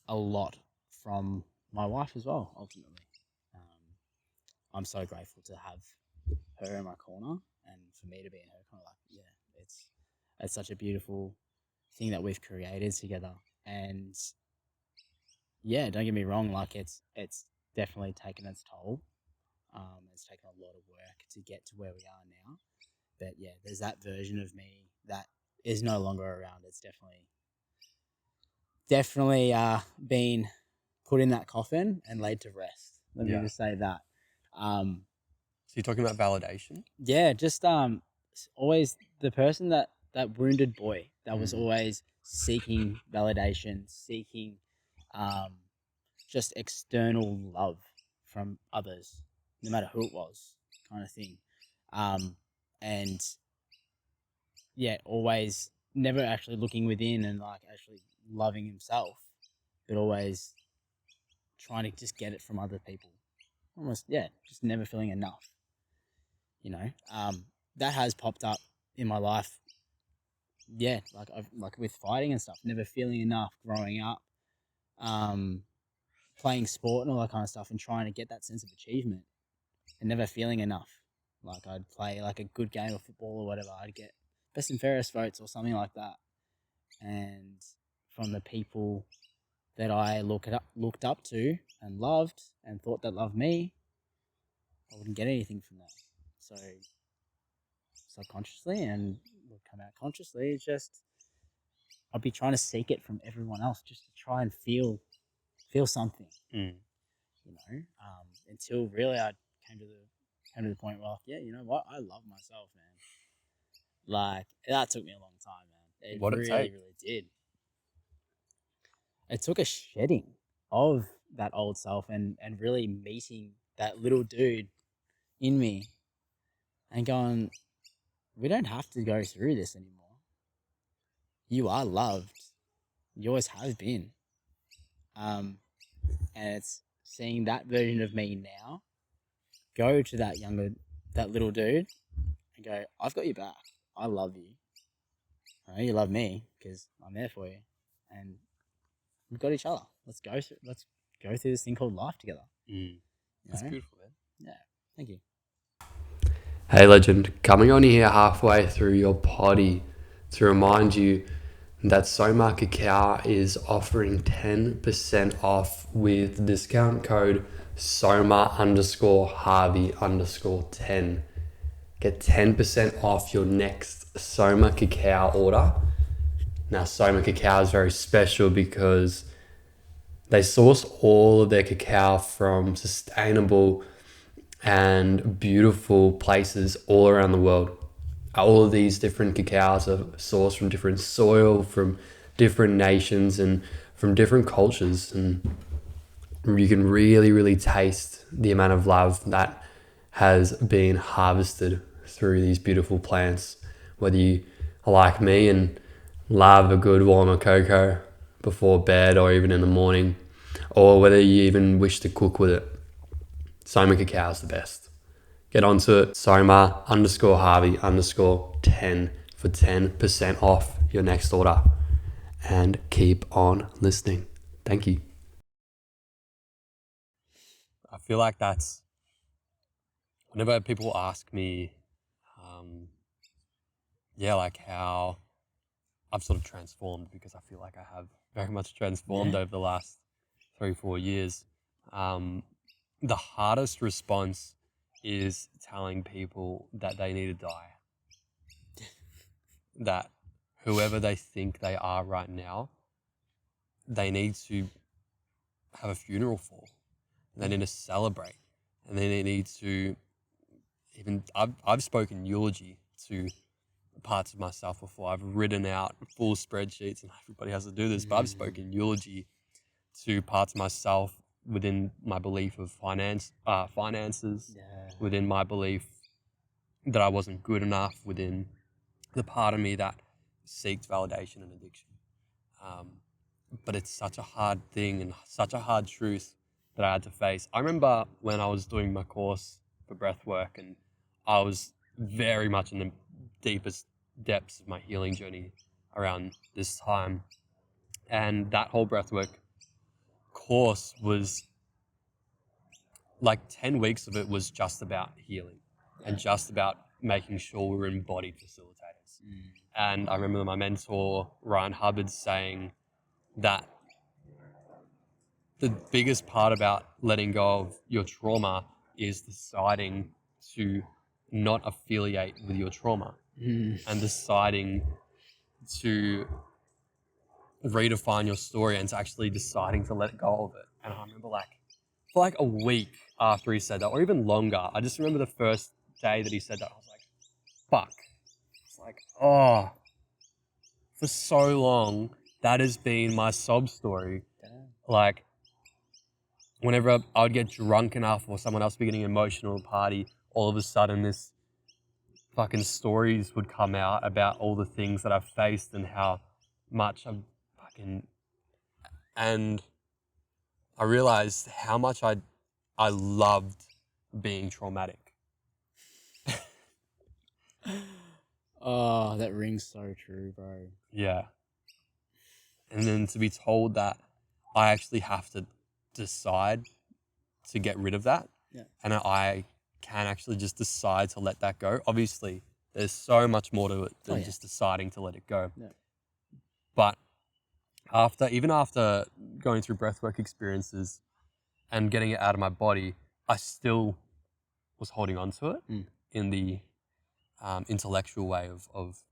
a lot from my wife as well, ultimately. I'm so grateful to have her in my corner and for me to be in her corner. Like, it's such a beautiful thing that we've created together. And don't get me wrong, like it's definitely taken its toll. It's taken a lot of work to get to where we are now. But there's that version of me that is no longer around. It's definitely been put in that coffin and laid to rest. Let me just say that. So you're talking about validation? Yeah, just always the person that wounded boy that was always seeking validation, seeking just external love from others, no matter who it was, kind of thing. And yeah, always never actually looking within and like actually loving himself, but always trying to just get it from other people. Almost, yeah, just never feeling enough. That has popped up in my life. Yeah, like with fighting and stuff, never feeling enough growing up, playing sport and all that kind of stuff, and trying to get that sense of achievement, and never feeling enough. Like I'd play like a good game of football or whatever, I'd get best and fairest votes or something like that, and from the people that I looked up to and loved and thought that loved me, I wouldn't get anything from that. So subconsciously and would come out consciously, it's just I'd be trying to seek it from everyone else just to try and feel something, until really I came to the point where, yeah, you know what, I love myself, man. Like that took me a long time, man. It What'd it really, take? really did. It took a shedding of that old self and really meeting that little dude in me and going, we don't have to go through this anymore. You are loved. You always have been. And it's seeing that version of me now go to that little dude and go, I've got your back. I love you. I know you love me because I'm there for you. And we've got each other. Let's go through this thing called life together. That's beautiful, man. Yeah. Thank you. Hey, legend, coming on here halfway through your potty to remind you that Soma Cacao is offering 10% off with discount code Soma_Harvey_10. Get 10% off your next Soma Cacao order. Now, Soma Cacao is very special because they source all of their cacao from sustainable and beautiful places all around the world. All of these different cacaos are sourced from different soil, from different nations, and from different cultures. And you can really, really taste the amount of love that has been harvested through these beautiful plants. Whether you are like me and love a good warm cocoa before bed or even in the morning, or whether you even wish to cook with it, Soma Cacao is the best. Get onto it, Soma_Harvey_10 for 10% off your next order. And keep on listening. Thank you. I feel like that's, whenever people ask me, like how I've sort of transformed, because I feel like I have very much transformed over the last 3-4 years. The hardest response is telling people that they need to die. That whoever they think they are right now, they need to have a funeral for. They need to celebrate. And then they need to I've spoken eulogy to parts of myself before. I've written out full spreadsheets, and everybody has to do this, but I've spoken eulogy to parts of myself within my belief of finances, within my belief that I wasn't good enough, within the part of me that seeks validation and addiction. But it's such a hard thing and such a hard truth that I had to face. I remember when I was doing my course for breath work, and I was very much in the deepest depths of my healing journey around this time. And that whole breathwork course was like 10 weeks of it was just about healing and just about making sure we were embodied facilitators. And I remember my mentor, Ryan Hubbard, saying that the biggest part about letting go of your trauma is deciding to not affiliate with your trauma and deciding to redefine your story and to actually deciding to let go of it. And I remember for like a week after he said that, or even longer, I just remember the first day that he said that, I was like, fuck. It's like, for so long, that has been my sob story like whenever I would get drunk enough or someone else would be getting emotional at a party, all of a sudden this fucking stories would come out about all the things that I've faced and how much I've fucking, and I realized how much I loved being traumatic. Oh, that rings so true, bro. Yeah. And then to be told that I actually have to decide to get rid of that. Yeah. And I can actually just decide to let that go. Obviously, there's so much more to it than just deciding to let it go. Yeah. But even after going through breathwork experiences and getting it out of my body, I still was holding on to it in the intellectual way of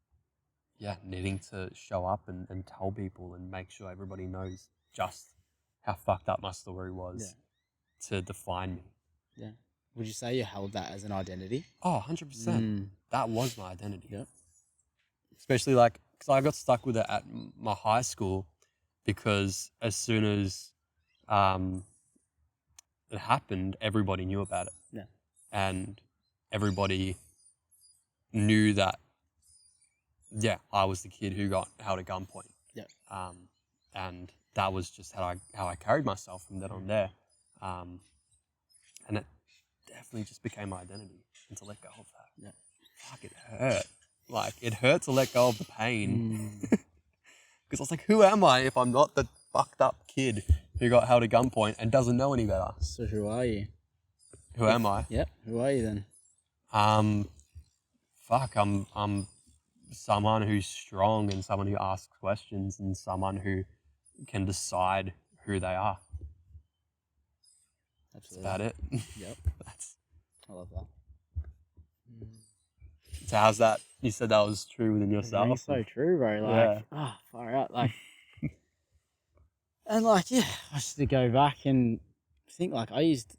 needing to show up and tell people and make sure everybody knows just how fucked up my story was to define me. Yeah. Would you say you held that as an identity? Oh, 100%. That was my identity. Yep. Especially because I got stuck with it at my high school because as soon as it happened, everybody knew about it. Yeah. And everybody knew that, I was the kid who got held at gunpoint. Yeah. And that was just how I carried myself from then on there. And it definitely just became my identity and to let go of that. Yeah. Fuck, it hurt. Like, it hurt to let go of the pain. Because I was like, who am I if I'm not the fucked up kid who got held at gunpoint and doesn't know any better? So who are you? Who am I? Yep. Who are you then? I'm someone who's strong and someone who asks questions and someone who can decide who they are. Absolutely. That's about it. Yep. I love that. So how's that? You said that was true within yourself. It's so true, bro. Like, far out. Like, and like, I just to go back and think, like, I used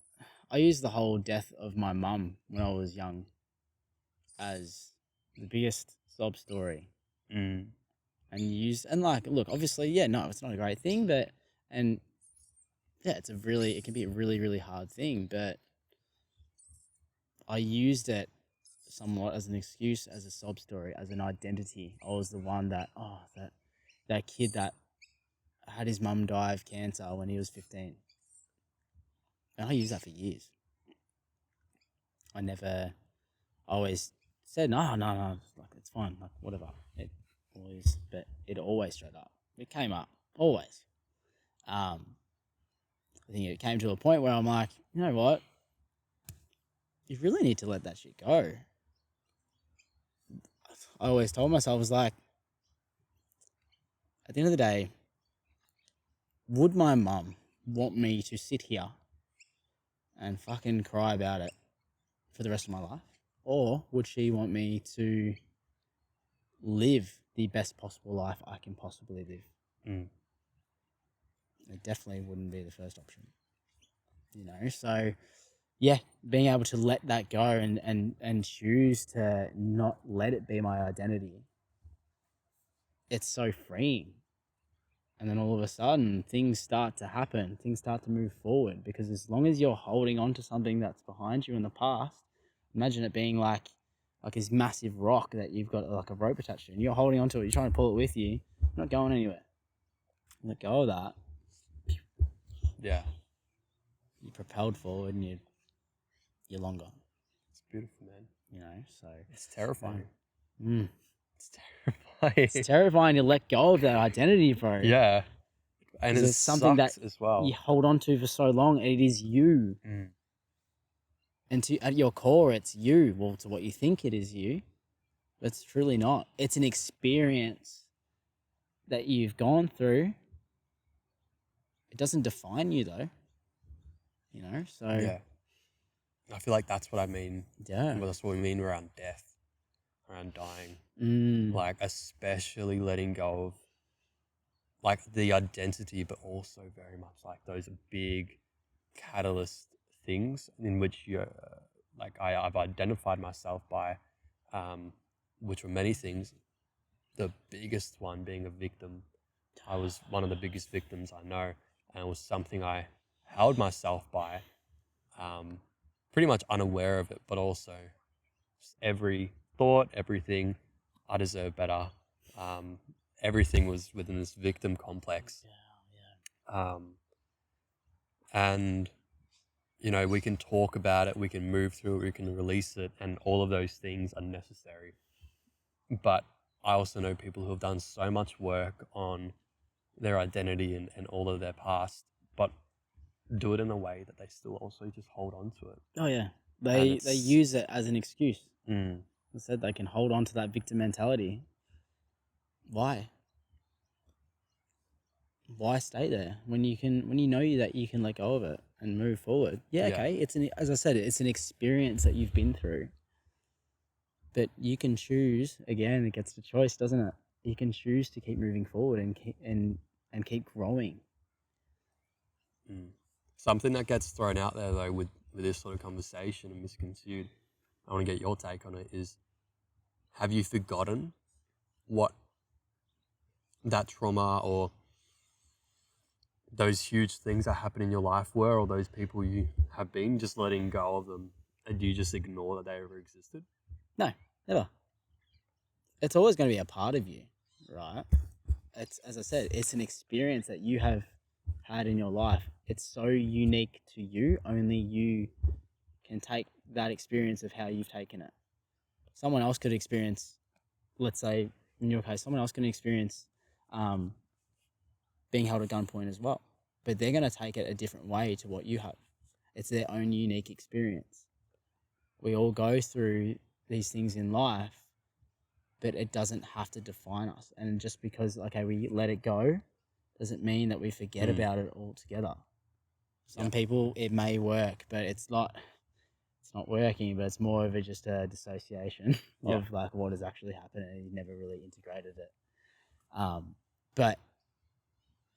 the whole death of my mum when I was young as the biggest sob story. And like, look, obviously, no, it's not a great thing, but it can be a really, really hard thing, but I used it somewhat as an excuse, as a sob story, as an identity. I was the one that kid that had his mum die of cancer when he was 15. And I used that for years. I always said, no, like, it's fine, like, whatever. It always showed up. It came up, always. I think it came to a point where I'm like, you know what? You really need to let that shit go. I always told myself, I was like, at the end of the day, would my mum want me to sit here and fucking cry about it for the rest of my life? Or would she want me to live the best possible life I can possibly live? It definitely wouldn't be the first option. So being able to let that go and choose to not let it be my identity, it's so freeing. And then all of a sudden, things start to happen. Things start to move forward. Because as long as you're holding on to something that's behind you in the past, imagine it being like this massive rock that you've got like a rope attached to, and you're holding onto it. You're trying to pull it with you. You're not going anywhere. Let go of that. Yeah. You're propelled forward, and you're long gone. It's beautiful, man. So it's terrifying. It's terrifying. It's terrifying to let go of that identity, bro. Yeah. And it's something that as well. you hold on to for so long, and it is you. And at your core, it's you. Well, to what you think it is you, but it's truly not. It's an experience that you've gone through. It doesn't define you, though. So... Yeah. I feel like that's what I mean. Yeah. Well, that's what we mean around death, around dying. Like, especially letting go of, like, the identity, but also very much like those big catalyst things in which you're, like, I've identified myself by, which were many things. The biggest one being a victim. I was one of the biggest victims I know. and it was something I held myself by, pretty much unaware of it, but also just every thought, everything, I deserve better. Everything was within this victim complex. And, you know, we can talk about it, we can move through it, we can release it, and all of those things are necessary. But I also know people who have done so much work on their identity and all of their past, but do it in a way that they still also just hold on to it. Oh yeah, And they it's- use it as an excuse. Mm, I said they can hold on to that victim mentality. Why? Why stay there when you know that you can let go of it and move forward? Yeah, Yeah. okay. As I said, it's an experience that you've been through, but you can choose. Again, it gets to choice, doesn't it? You can choose to keep moving forward and keep growing. Something that gets thrown out there though with this sort of conversation and misconstrued, I want to get your take on it, is have you forgotten what that trauma or those huge things that happen in your life were, or those people you have been, just letting go of them, and do you just ignore that they ever existed? No, never. It's always going to be a part of you, right? It's, as I said, it's an experience that you have had in your life. It's so unique to you. Only you can take that experience of how you've taken it. Someone else could experience, let's say in your case, someone else can experience being held at gunpoint as well, but they're going to take it a different way to what you have. It's their own unique experience. We all go through these things in life, but it doesn't have to define us. And just because, okay, we let it go, doesn't mean that we forget about it altogether. Some people, it may work, but it's not working, but it's more of just a dissociation of like what has actually happened, and you never really integrated it.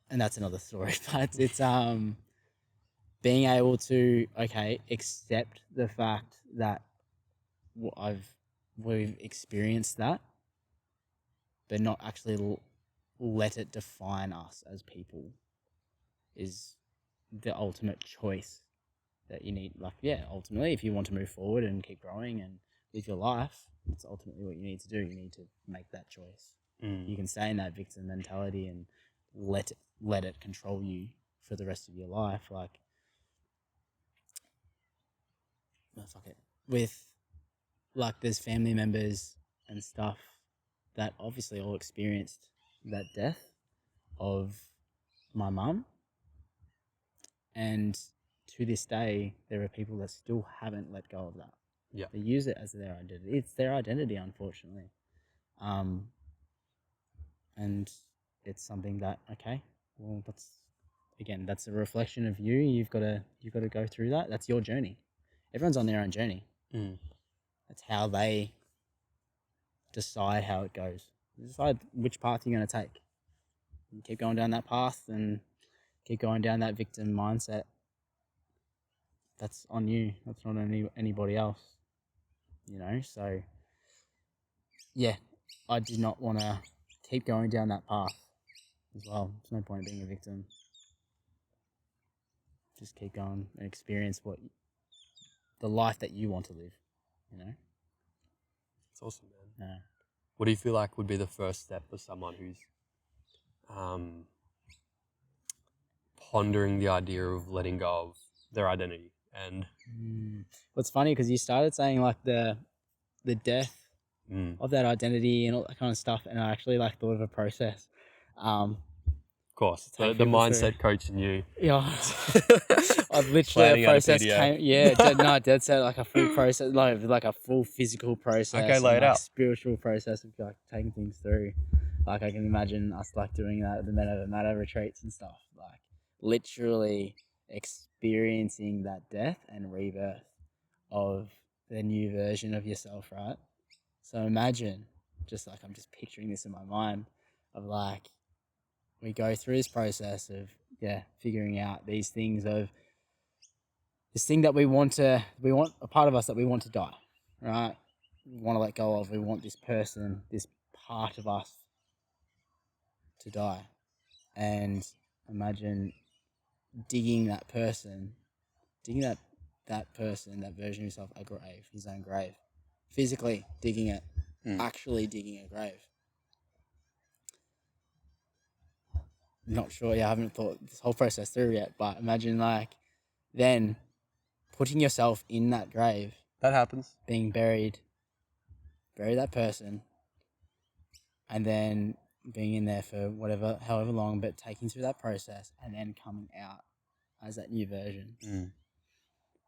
And that's another story, but it's being able to, okay, accept the fact that we've experienced that, but not actually let it define us as people is the ultimate choice that you need. Like, yeah, ultimately, if you want to move forward and keep growing and live your life, it's ultimately what you need to do. You need to make that choice. You can stay in that victim mentality and let it control you for the rest of your life. Like, oh, fuck it. With, like, there's family members and stuff that obviously all experienced that death of my mum. And to this day, there are people that still haven't let go of that. Yeah. They use it as their identity. It's their identity, unfortunately. And it's something that, okay, well, that's a reflection of you. You've got to go through that. That's your journey. Everyone's on their own journey. That's how they decide how it goes. You decide which path you're going to take. You keep going down that path and keep going down that victim mindset. That's on you. That's not on anybody else. You know, so yeah, I did not want to keep going down that path as well. There's no point in being a victim. Just keep going and experience the life that you want to live, you know? It's awesome, man. Yeah. What do you feel like would be the first step for someone who's pondering the idea of letting go of their identity? And What's funny, because you started saying like the death of that identity and all that kind of stuff, and I actually like thought of a process. Of course, the people mindset coach in you. Yeah, I've literally Planning a out a process PDA. dead set, like a full process, like a full physical process. Okay, lay and it like out. spiritual process of like taking things through. Like I can imagine us like doing that at the Men Over Matter retreats and stuff. Like literally experiencing that death and rebirth of the new version of yourself, right? So imagine, just like I'm just picturing this in my mind, of like we go through this process of figuring out these things, of this thing that we want a part of us that we want to die, right? We want to let go of. We want this person, this part of us to die. And imagine digging that person, that person, that version of himself, a grave, his own grave, physically digging it, actually digging a grave. Not sure. Yeah, I haven't thought this whole process through yet, but imagine like then putting yourself in that grave, That happens. being buried, bury that person, and then being in there for however long, but taking through that process and then coming out as that new version.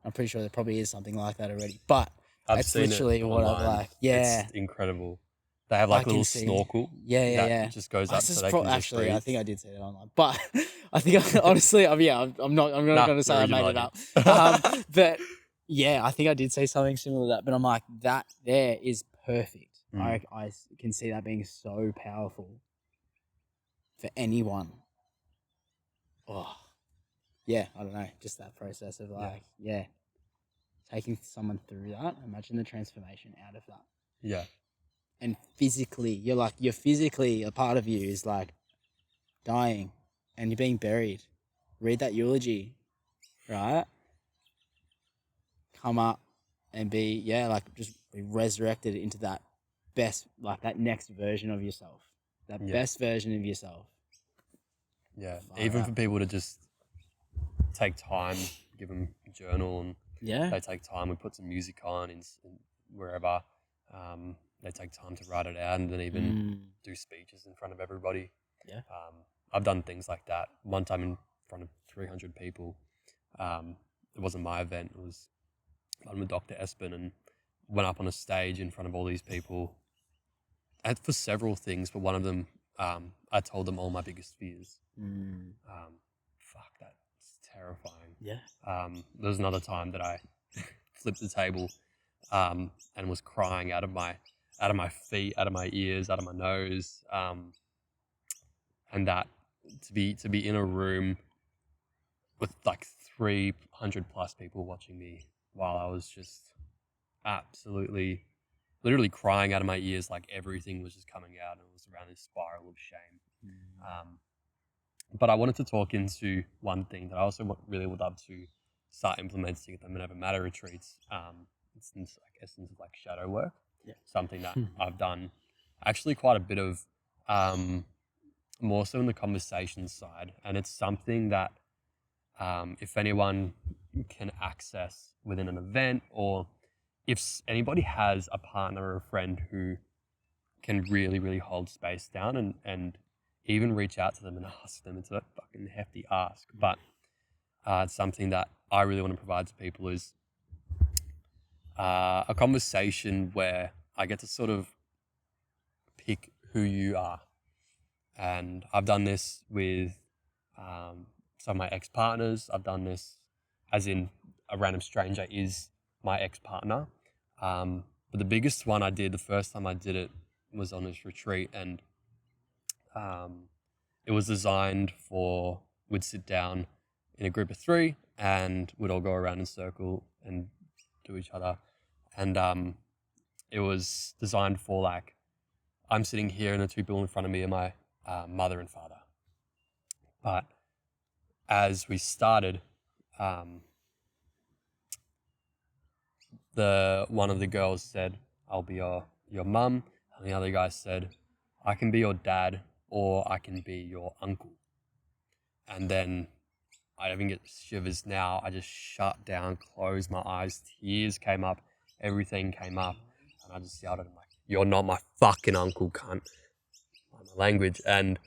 I'm pretty sure there probably is something like that already, but I've that's seen literally it what online. I've like. Yeah, It's incredible. They have like I a little can see. snorkel. Yeah. that just goes up so they can just actually, breathe. I think I did say that online, but I think honestly, I'm not Nah, going to say the I made it original up. idea. But yeah, I think I did say something similar to that. But I'm like, that there is perfect. I can see that being so powerful for anyone. Oh, yeah, I don't know, just that process of like, taking someone through that. Imagine the transformation out of that. Yeah. And physically, you're physically, a part of you is like dying and you're being buried. Read that eulogy, right? Come up and be, just be resurrected into that best, like that next version of yourself, that best version of yourself. Yeah. Far Even out. for people to just take time, give them a journal, and they take time. We put some music on in wherever. They take time to write it out and then even do speeches in front of everybody. Yeah. I've done things like that. One time in front of 300 people. It wasn't my event. It was I'm with Dr. Espen and went up on a stage in front of all these people. And for several things, but one of them, I told them all my biggest fears. Fuck, that's terrifying. Yeah. There was another time that I flipped the table and was crying out of my feet, out of my ears, out of my nose, and that to be in a room with like 300 plus people watching me while I was just absolutely, literally crying out of my ears, like everything was just coming out, and it was around this spiral of shame. But I wanted to talk into one thing that I also really would love to start implementing at the Minerva Matter retreats. It's like essence of like shadow work. Yeah. Something that I've done actually quite a bit of, more so in the conversation side, and it's something that if anyone can access within an event, or if anybody has a partner or a friend who can really, really hold space down and even reach out to them and ask them. It's a fucking hefty ask, but it's something that I really want to provide to people is a conversation where I get to sort of pick who you are. And I've done this with some of my ex-partners. I've done this as in a random stranger is my ex-partner. But the biggest one I did, the first time I did it, was on this retreat, and it was designed for, we'd sit down in a group of 3 and we'd all go around in a circle and do each other. And it was designed for like, I'm sitting here and the 2 people in front of me are my mother and father. But as we started, one of the girls said, I'll be your mum. And the other guy said, I can be your dad or I can be your uncle. And then I even get shivers now. I just shut down, closed my eyes, tears came up, everything came up. And I just yelled at him like, you're not my fucking uncle, cunt. My language. And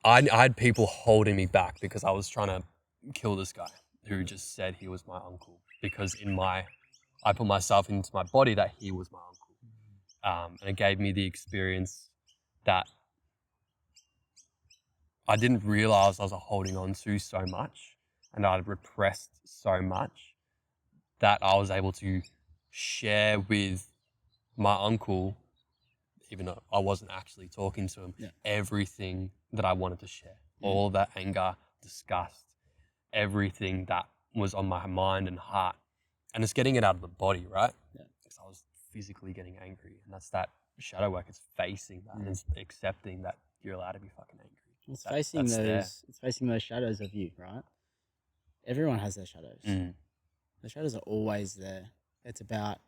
I had people holding me back because I was trying to kill this guy who just said he was my uncle. Because I put myself into my body that he was my uncle. And it gave me the experience that I didn't realize I was holding on to so much, and I'd repressed so much, that I was able to share with my uncle, even though I wasn't actually talking to him, everything that I wanted to share. All that anger, disgust, everything that was on my mind and heart. And it's getting it out of the body, right? Yeah. Because I was physically getting angry. And that's that shadow work. It's facing that and it's accepting that you're allowed to be fucking angry. It's facing facing those shadows of you, right? Everyone has their shadows. The shadows are always there. It's about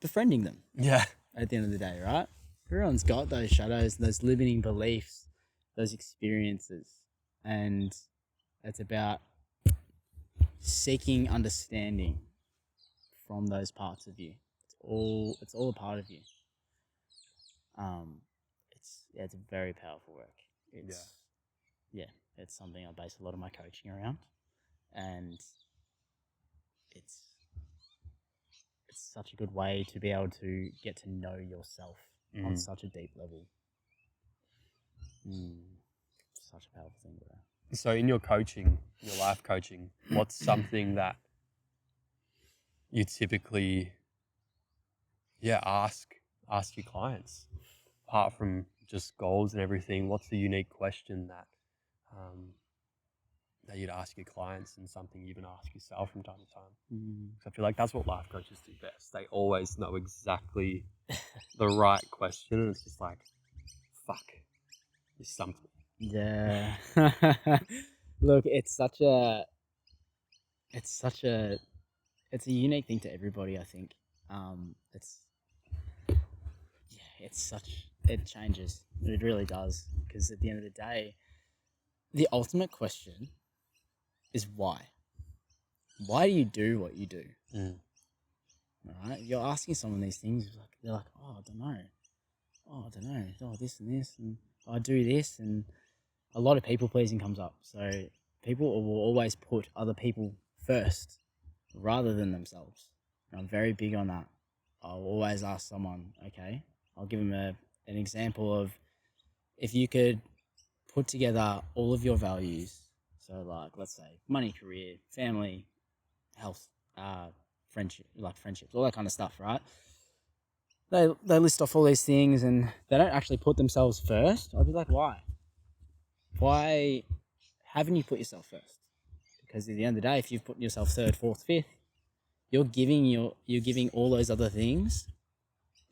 befriending them Yeah. at the end of the day, right? Everyone's got those shadows, those limiting beliefs, those experiences. And it's about seeking understanding from those parts of you. It's all a part of you. It's very powerful work. It's something I base a lot of my coaching around, and it's such a good way to be able to get to know yourself on such a deep level. Such a powerful thing, bro. So in your coaching, your life coaching, what's something that you typically ask your clients, apart from just goals and everything? What's the unique question that that you'd ask your clients, and something you even ask yourself from time to time? Because I feel like that's what life coaches do best. They always know exactly the right question, and it's just like, fuck, you stumped me. Yeah. Look, it's a unique thing to everybody, I think. It changes. It really does. Because at the end of the day, the ultimate question is why. Why do you do what you do? Right? You're asking someone these things, they're like, oh, I don't know. Oh, I don't know. Oh, this and this, and I do this, and a lot of people pleasing comes up. So people will always put other people first rather than themselves. And I'm very big on that. I'll always ask someone, okay, I'll give them an example of, if you could put together all of your values, so like, let's say money, career, family, health, friendships, all that kind of stuff, right? They list off all these things and they don't actually put themselves first. I'll be like, why? Why haven't you put yourself first? Because at the end of the day, if you've put yourself third, fourth, fifth, you're giving all those other things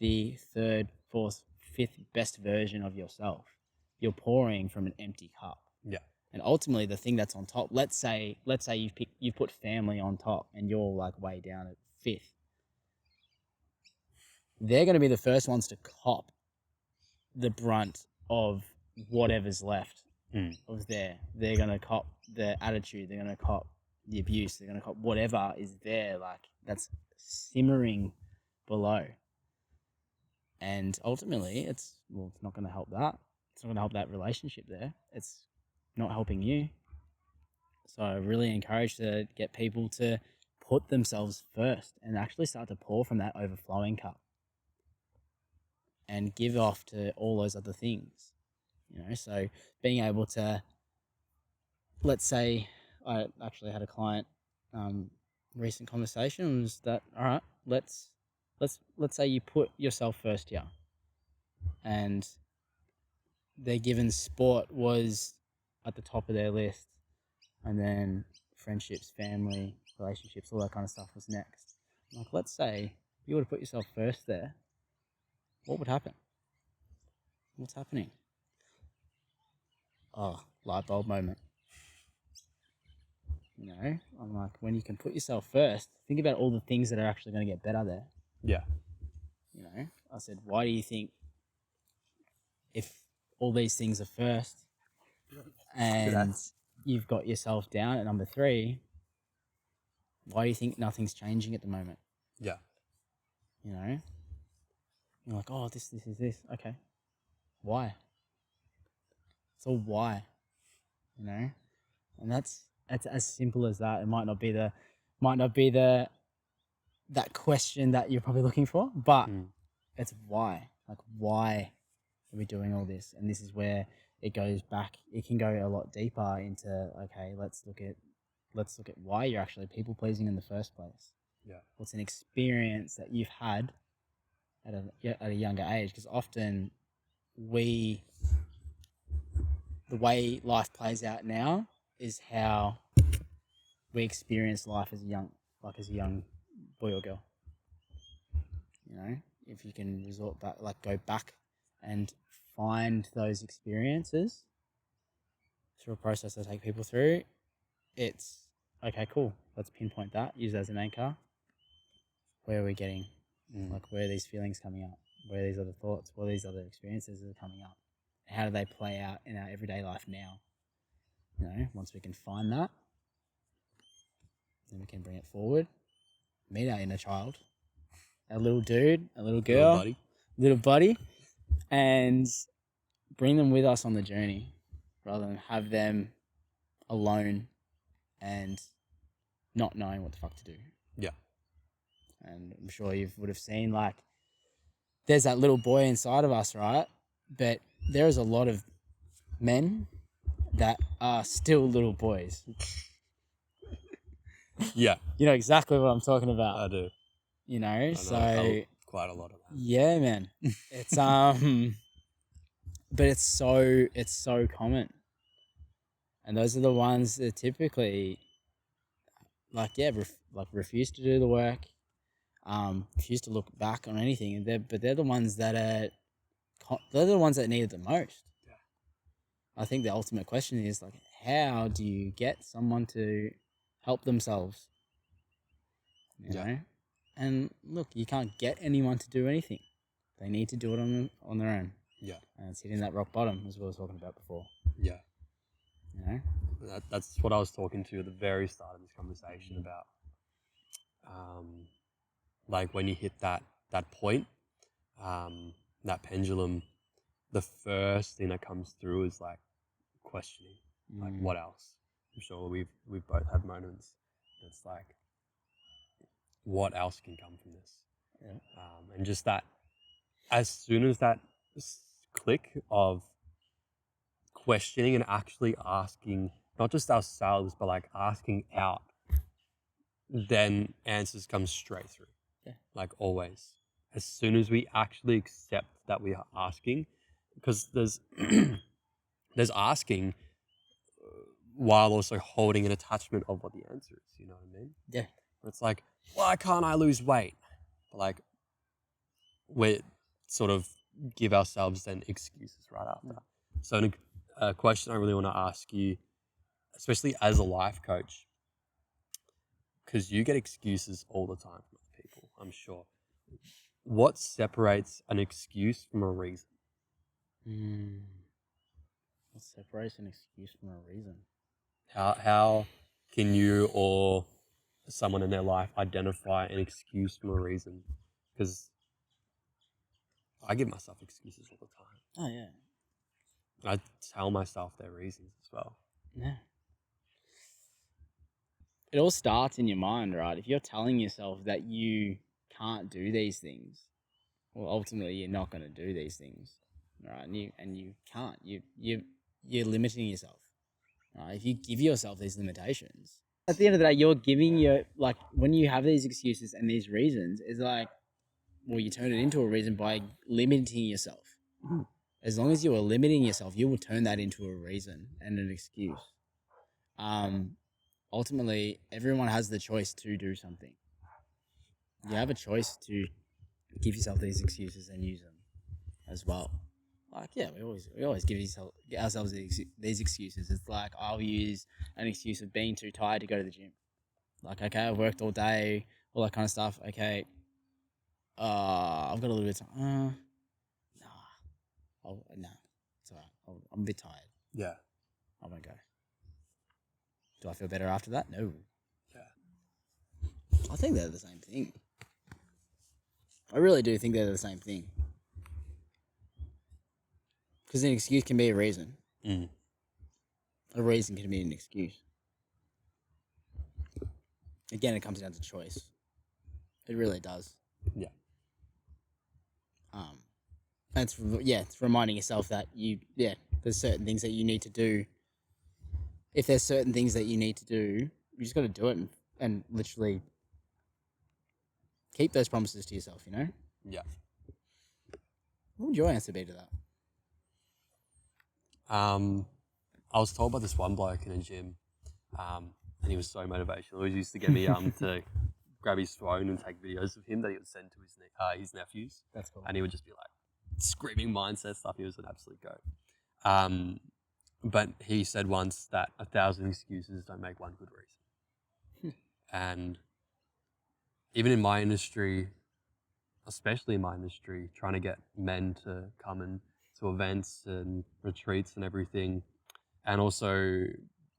the third, fourth, fifth best version of yourself. You're pouring from an empty cup. Yeah. And ultimately, the thing that's on top, let's say you've put family on top and you're like way down at fifth. They're going to be the first ones to cop the brunt of whatever's left of there. They're going to cop the attitude. They're going to cop the abuse. They're going to cop whatever is there, like that's simmering below. And ultimately, it's not going to help that. It's not going to help that relationship there. It's not helping you. So I really encourage to get people to put themselves first and actually start to pour from that overflowing cup and give off to all those other things. So being able to, let's say, I actually had a client, recent conversation was that, all right, let's say you put yourself first here, and their given sport was at the top of their list, and then friendships, family, relationships, all that kind of stuff was next. Like, let's say you would have put yourself first there, what would happen? What's happening? Oh, light bulb moment. I'm like, when you can put yourself first, think about all the things that are actually going to get better there. Yeah. I said, why do you think, if all these things are first and you've got yourself down at number 3, why do you think nothing's changing at the moment? Yeah. You're like, oh, this is this. Okay. Why? It's all why. And that's as simple as that. It might not be that question that you're probably looking for, but it's why. Like, why are we doing all this? And this is where it goes back. It can go a lot deeper into, okay, let's look at why you're actually people pleasing in the first place. Yeah. What's an experience that you've had at a younger age? Because often the way life plays out now is how we experience life as a young boy or girl. If you can resort back, like go back and find those experiences through a process I take people through, it's okay, cool. Let's pinpoint that, use it as an anchor. Where are we getting? Like, where are these feelings coming up? Where are these other thoughts? Where are these other experiences that are coming up? How do they play out in our everyday life now? You know, once we can find that, then we can bring it forward. Meet our inner child, a little dude, a little girl, little buddy, and bring them with us on the journey rather than have them alone and not knowing what the fuck to do. Yeah. And I'm sure you would have seen, like, there's that little boy inside of us, right? But there is a lot of men that are still little boys. Yeah. You know exactly what I'm talking about. I do. You know, I know so quite a lot of that. yeah, man. It's but it's so common. And those are the ones that typically refuse to do the work, refuse to look back on anything, and they're the ones that need it the most. Yeah. I think the ultimate question is, like, how do you get someone to help themselves? You know? And look, you can't get anyone to do anything. They need to do it on their own. Yeah. And it's hitting that rock bottom, as we were talking about before. Yeah. You know? That's what I was talking to at the very start of this conversation about. Like, when you hit that point, that pendulum, the first thing that comes through is like questioning, like, what else? I'm sure we've both had moments. It's like, what else can come from this? Yeah. And just that, as soon as that click of questioning and actually asking, not just ourselves, but like asking out, then answers come straight through. Yeah. Like, always. As soon as we actually accept that we are asking, because there's there's asking while also holding an attachment of what the answer is. You know what I mean? Yeah. It's like, why can't I lose weight? Like, we sort of give ourselves then excuses right after. So a question I really want to ask you, especially as a life coach, because you get excuses all the time from other people, I'm sure. What separates an excuse from a reason? What separates an excuse from a reason? How can you or someone in their life identify an excuse from a reason? Because I give myself excuses all the time. Oh, yeah. I tell myself their reasons as well. Yeah. It all starts in your mind, right? If you're telling yourself that you can't do these things, well, ultimately you're not going to do these things, right? And you can't. You're limiting yourself, right? If you give yourself these limitations, at the end of the day, you're giving like, when you have these excuses and these reasons, it's like, well, you turn it into a reason by limiting yourself. As long as you are limiting yourself, you will turn that into a reason and an excuse. Ultimately, everyone has the choice to do something. You have a choice to give yourself these excuses and use them as well. Like, yeah, we always give ourselves these excuses. It's like, I'll use an excuse of being too tired to go to the gym. Like, okay, I've worked all day, all that kind of stuff. Okay, I've got a little bit of time. No, it's all right. I'm a bit tired. Yeah. I won't go. Do I feel better after that? No. Yeah. I think they're the same thing. I really do think they're the same thing. Because an excuse can be a reason. A reason can be an excuse. Again, it comes down to choice. It really does. Yeah. And it's reminding yourself that there's certain things that you need to do. If there's certain things that you need to do, you just got to do it and literally keep those promises to yourself, you know? Yeah. What would your answer be to that? I was told by this one bloke in a gym, and he was so motivational. He used to get me to grab his phone and take videos of him that he would send to his nephews. That's cool. And he would just be like screaming mindset stuff. He was an absolute goat. But he said once that 1,000 excuses don't make one good reason. And even in my industry, especially in my industry, trying to get men to come and to events and retreats and everything, and also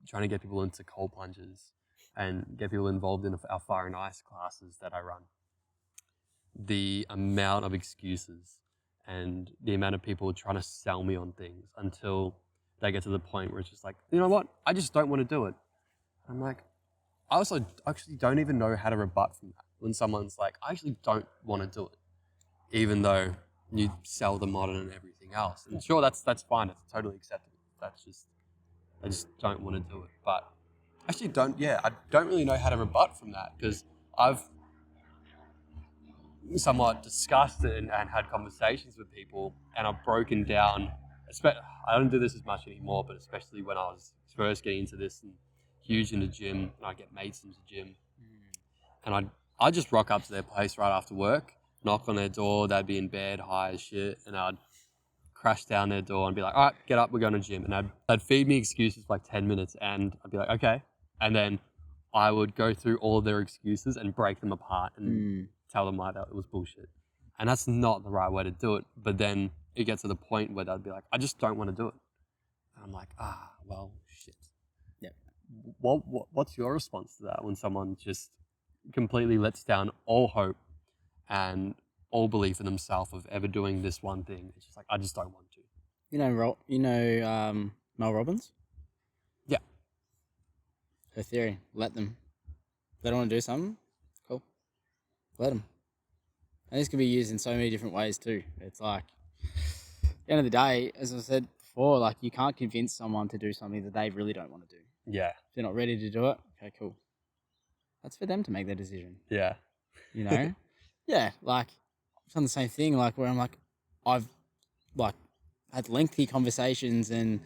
trying to get people into cold plunges and get people involved in our fire and ice classes that I run. The amount of excuses and the amount of people trying to sell me on things until they get to the point where it's just like, you know what, I just don't want to do it. I'm like, I also actually don't even know how to rebut from that when someone's like, I actually don't want to do it, even though you sell the modern and everything else. And sure, that's fine. It's totally acceptable. That's just, I just don't want to do it. But actually I don't really know how to rebut from that because I've somewhat discussed it and had conversations with people, and I've broken down. I don't do this as much anymore, but especially when I was first getting into this and huge in the gym, and I get mates into the gym, and I'd just rock up to their place right after work, knock on their door, they'd be in bed, high as shit, and I'd crash down their door and be like, all right, get up, we're going to the gym. And they'd feed me excuses for like 10 minutes, and I'd be like, okay. And then I would go through all of their excuses and break them apart and tell them why that it was bullshit. And that's not the right way to do it. But then it gets to the point where they'd be like, I just don't want to do it. And I'm like, well, shit. Yep. What's your response to that when someone just completely lets down all hope and all belief in themselves of ever doing this one thing? It's just like, I just don't want to. Mel Robbins? Yeah. Her theory, let them. They don't want to do something? Cool. Let them. And this can be used in so many different ways too. It's like, at the end of the day, as I said before, like you can't convince someone to do something that they really don't want to do. Yeah. If they're not ready to do it, okay, cool. That's for them to make their decision. Yeah. You know? Yeah, like I've done the same thing, like where I'm like, I've like had lengthy conversations and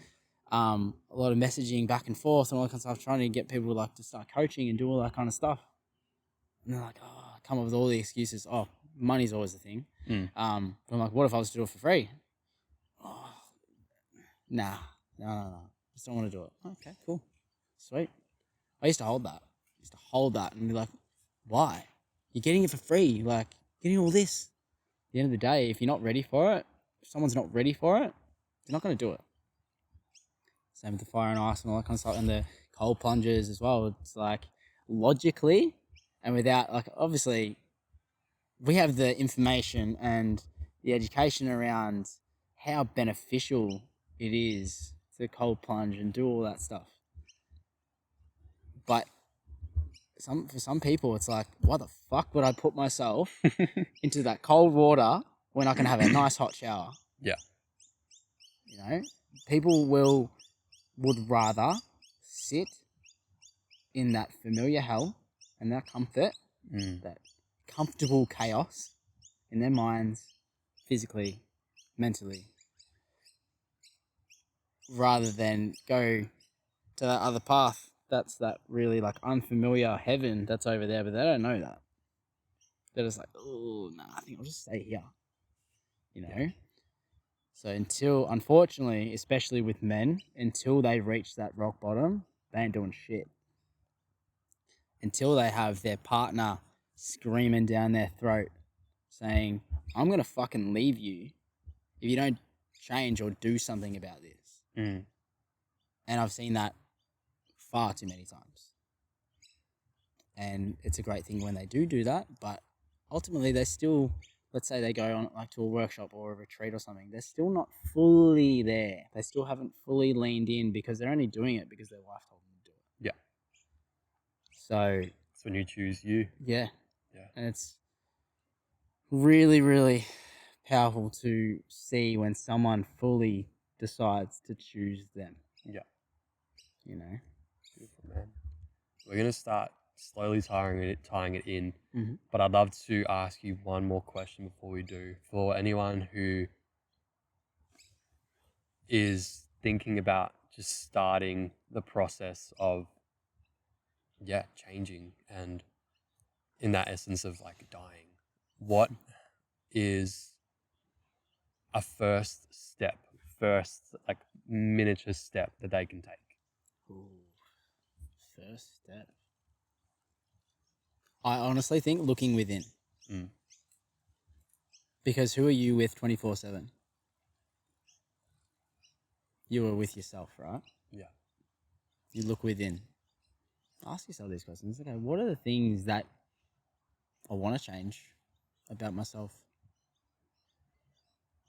a lot of messaging back and forth and all that kind of stuff, trying to get people like to start coaching and do all that kind of stuff. And they're like, come up with all the excuses. Oh, money's always the thing. But I'm like, what if I was to do it for free? Oh, no. Just don't want to do it. Okay, cool. Sweet. I used to hold that. And be like, why? You're getting it for free. Like, getting all this. At the end of the day, if you're not ready for it, if someone's not ready for it, they're not going to do it. Same with the fire and ice and all that kind of stuff. And the cold plunges as well. It's like, logically, and without, like, obviously, we have the information and the education around how beneficial it is to cold plunge and do all that stuff. But for some people, it's like, why the fuck would I put myself into that cold water when I can have a nice hot shower? Yeah. You know, people would rather sit in that familiar hell and that comfort, that comfortable chaos in their minds, physically, mentally, rather than go to that other path. That's that really like unfamiliar heaven that's over there, but they don't know that. They're just like, oh, nah, I think I'll just stay here. You know? Yeah. So unfortunately, especially with men, until they reach that rock bottom, they ain't doing shit. Until they have their partner screaming down their throat saying, I'm going to fucking leave you if you don't change or do something about this. And I've seen that far too many times. And it's a great thing when they do that, but ultimately they're still, let's say they go on like to a workshop or a retreat or something, they're still not fully there. They still haven't fully leaned in because they're only doing it because their wife told them to do it. Yeah. So it's when you choose you. Yeah. And it's really, really powerful to see when someone fully decides to choose them. Yeah. You know? Beautiful, man. We're going to start slowly tying it in, Mm-hmm. but I'd love to ask you one more question before we do. For anyone who is thinking about just starting the process of, changing and in that essence of like dying, what is a first first like miniature step that they can take? Ooh, first step. I honestly think looking within. Mm. Because who are you with 24/7? You are with yourself, right? Yeah. You look within. Ask yourself these questions. Okay, what are the things that I want to change about myself?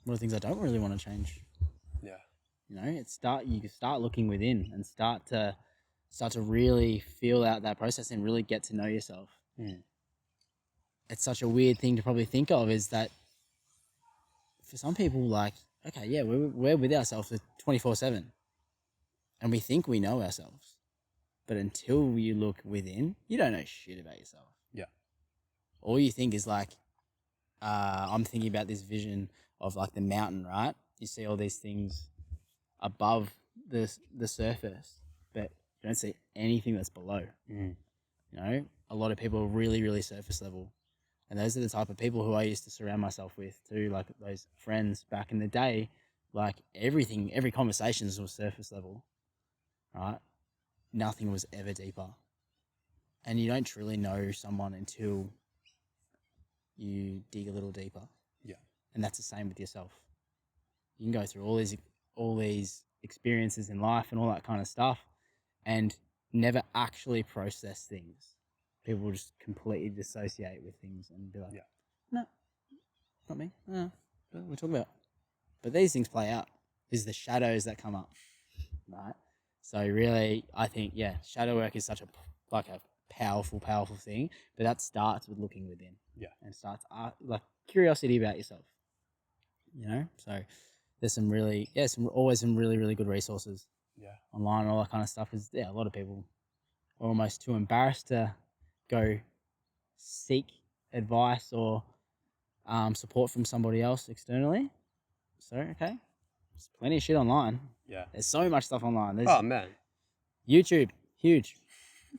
What are the things I don't really want to change? Yeah. You know, you can start looking within and start to really feel out that process and really get to know yourself. Mm. It's such a weird thing to probably think of, is that for some people, like, okay, yeah, we're with ourselves 24/7, and we think we know ourselves, but until you look within, you don't know shit about yourself. Yeah. All you think is like, I'm thinking about this vision of like the mountain, right? You see all these things above the surface, but you don't see anything that's below. Mm. You know, a lot of people are really, really surface level. And those are the type of people who I used to surround myself with too, like those friends back in the day. Like every conversation was surface level, right? Nothing was ever deeper. And you don't truly know someone until you dig a little deeper. Yeah. And that's the same with yourself. You can go through all these experiences in life and all that kind of stuff and never actually process things. People just completely dissociate with things and be like, Yeah. no, not me. No, what are we talking about? But these things play out. There's the shadows that come up, right? So really, I think, yeah, shadow work is such a powerful, powerful thing. But that starts with looking within. Yeah. And starts like curiosity about yourself. You know, so there's always some really, really good resources Yeah. online and all that kind of stuff. Is a lot of people are almost too embarrassed to go seek advice or support from somebody else externally. So, okay, there's plenty of shit online. Yeah. There's so much stuff online. There's Oh man. YouTube, huge,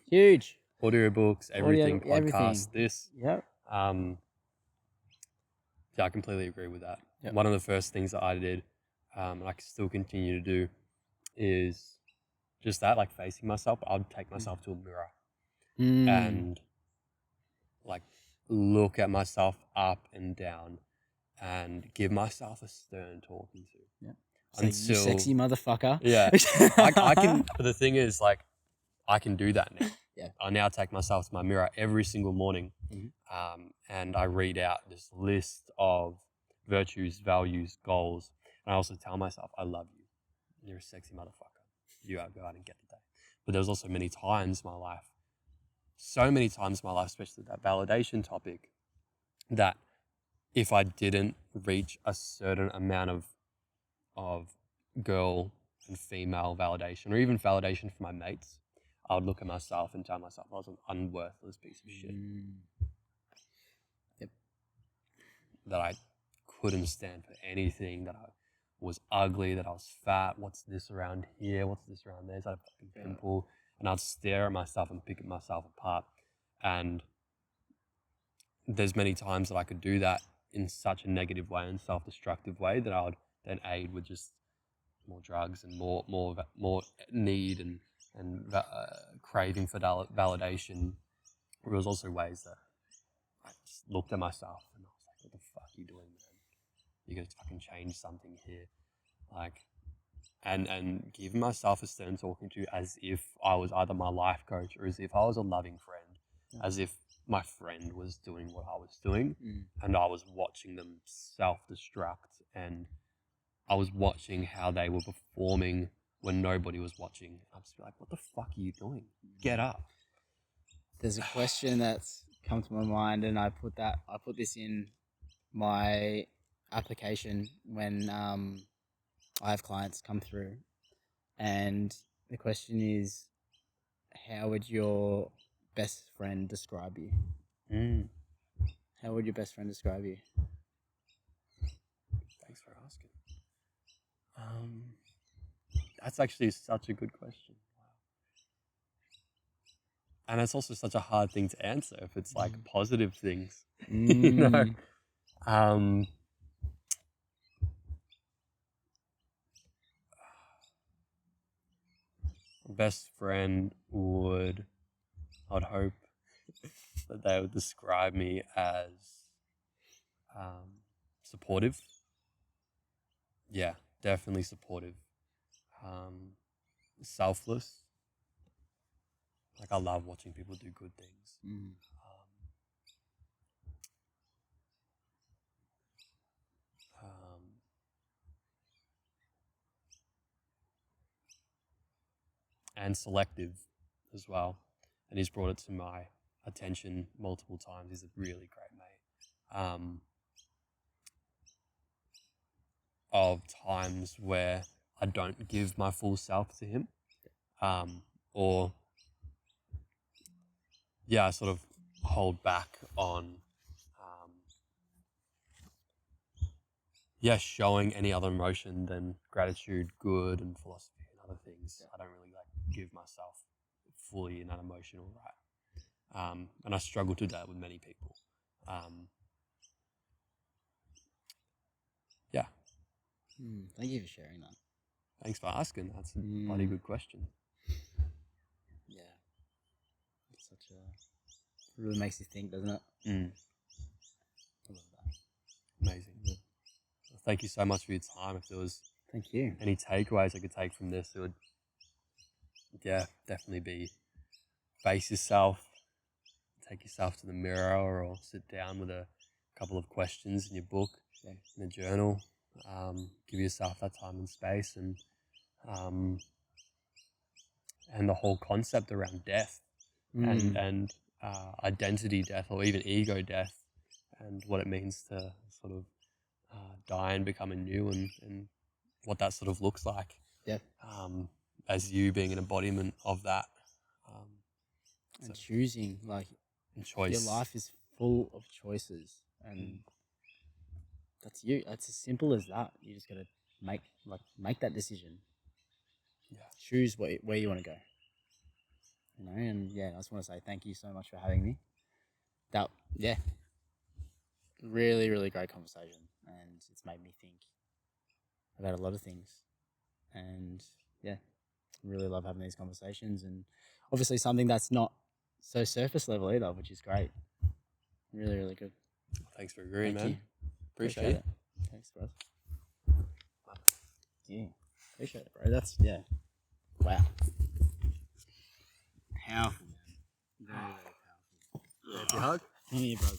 huge. Audiobooks, everything, Audio, everything. podcasts, this. Yep. Yeah, I completely agree with that. Yep. One of the first things that I did, and I still continue to do, is just that, like facing myself. I'd take myself to a mirror and like look at myself up and down and give myself a stern talking to. Yep. Until, so you sexy motherfucker. Yeah. I can, but the thing is, like, I can do that now. Yeah. I now take myself to my mirror every single morning, Mhm. and I read out this list of virtues, values, goals, and I also tell myself, I love you. You're a sexy motherfucker. You go out and get the day. But there's also many times in my life, so many times in my life, especially that validation topic, that if I didn't reach a certain amount of girl and female validation, or even validation from my mates, I would look at myself and tell myself I was an unworthless piece of shit. Yep. That I couldn't stand for anything, that I was ugly, that I was fat, what's this around here, what's this around there, is that a fucking pimple? And I'd stare at myself and pick myself apart. And there's many times that I could do that in such a negative way and self-destructive way that I would then aid with just more drugs and more need and craving for validation. There was also ways that I just looked at myself and I was like, what the fuck are you doing, man? You gotta fucking change something here. Like, and giving myself a stern talking to as if I was either my life coach or as if I was a loving friend, as if my friend was doing what I was doing and I was watching them self-destruct, and I was watching how they were performing when nobody was watching. I'd just be like, what the fuck are you doing? Get up. There's a question that's come to my mind, and I put this in my application when I have clients come through, and the question is, how would your best friend describe you? How would your best friend describe you? Thanks for asking. That's actually such a good question. And it's also such a hard thing to answer if it's like positive things. You know? best friend I'd hope that they would describe me as supportive. Yeah, definitely supportive. Selfless. Like, I love watching people do good things. Um, and selective as well. And he's brought it to my attention multiple times. He's a really great mate. Of times where I don't give my full self to him, or I sort of hold back on showing any other emotion than gratitude, good, and philosophy and other things. I don't really give myself fully in that emotional right, and I struggle to do that with many people. Yeah. Thank you for sharing that. Thanks for asking. That's a bloody good question. Yeah, it's such a it really makes you think, doesn't it? I love that. Amazing. Well, thank you so much for your time. If there was Thank you. any takeaways I could take from this, it would definitely be face yourself, take yourself to the mirror, or sit down with a couple of questions in your book, in a journal. Give yourself that time and space, and the whole concept around death and identity death, or even ego death, and what it means to sort of die and become anew, and what that sort of looks like. Yeah. As you being an embodiment of that. And choosing, choice. Your life is full of choices, and that's you. That's as simple as that. You just gotta make that decision. Yeah. Choose where you want to go. And I just want to say thank you so much for having me. Really, really great conversation, and it's made me think about a lot of things. And really love having these conversations, and obviously something that's not so surface level either, which is great. Really, really good. Thanks for agreeing, Thank man. you. Appreciate it. Thanks, bro. Yeah, appreciate it, bro. That's wow. Powerful, man. Very, very powerful. Hug. Come here, brother.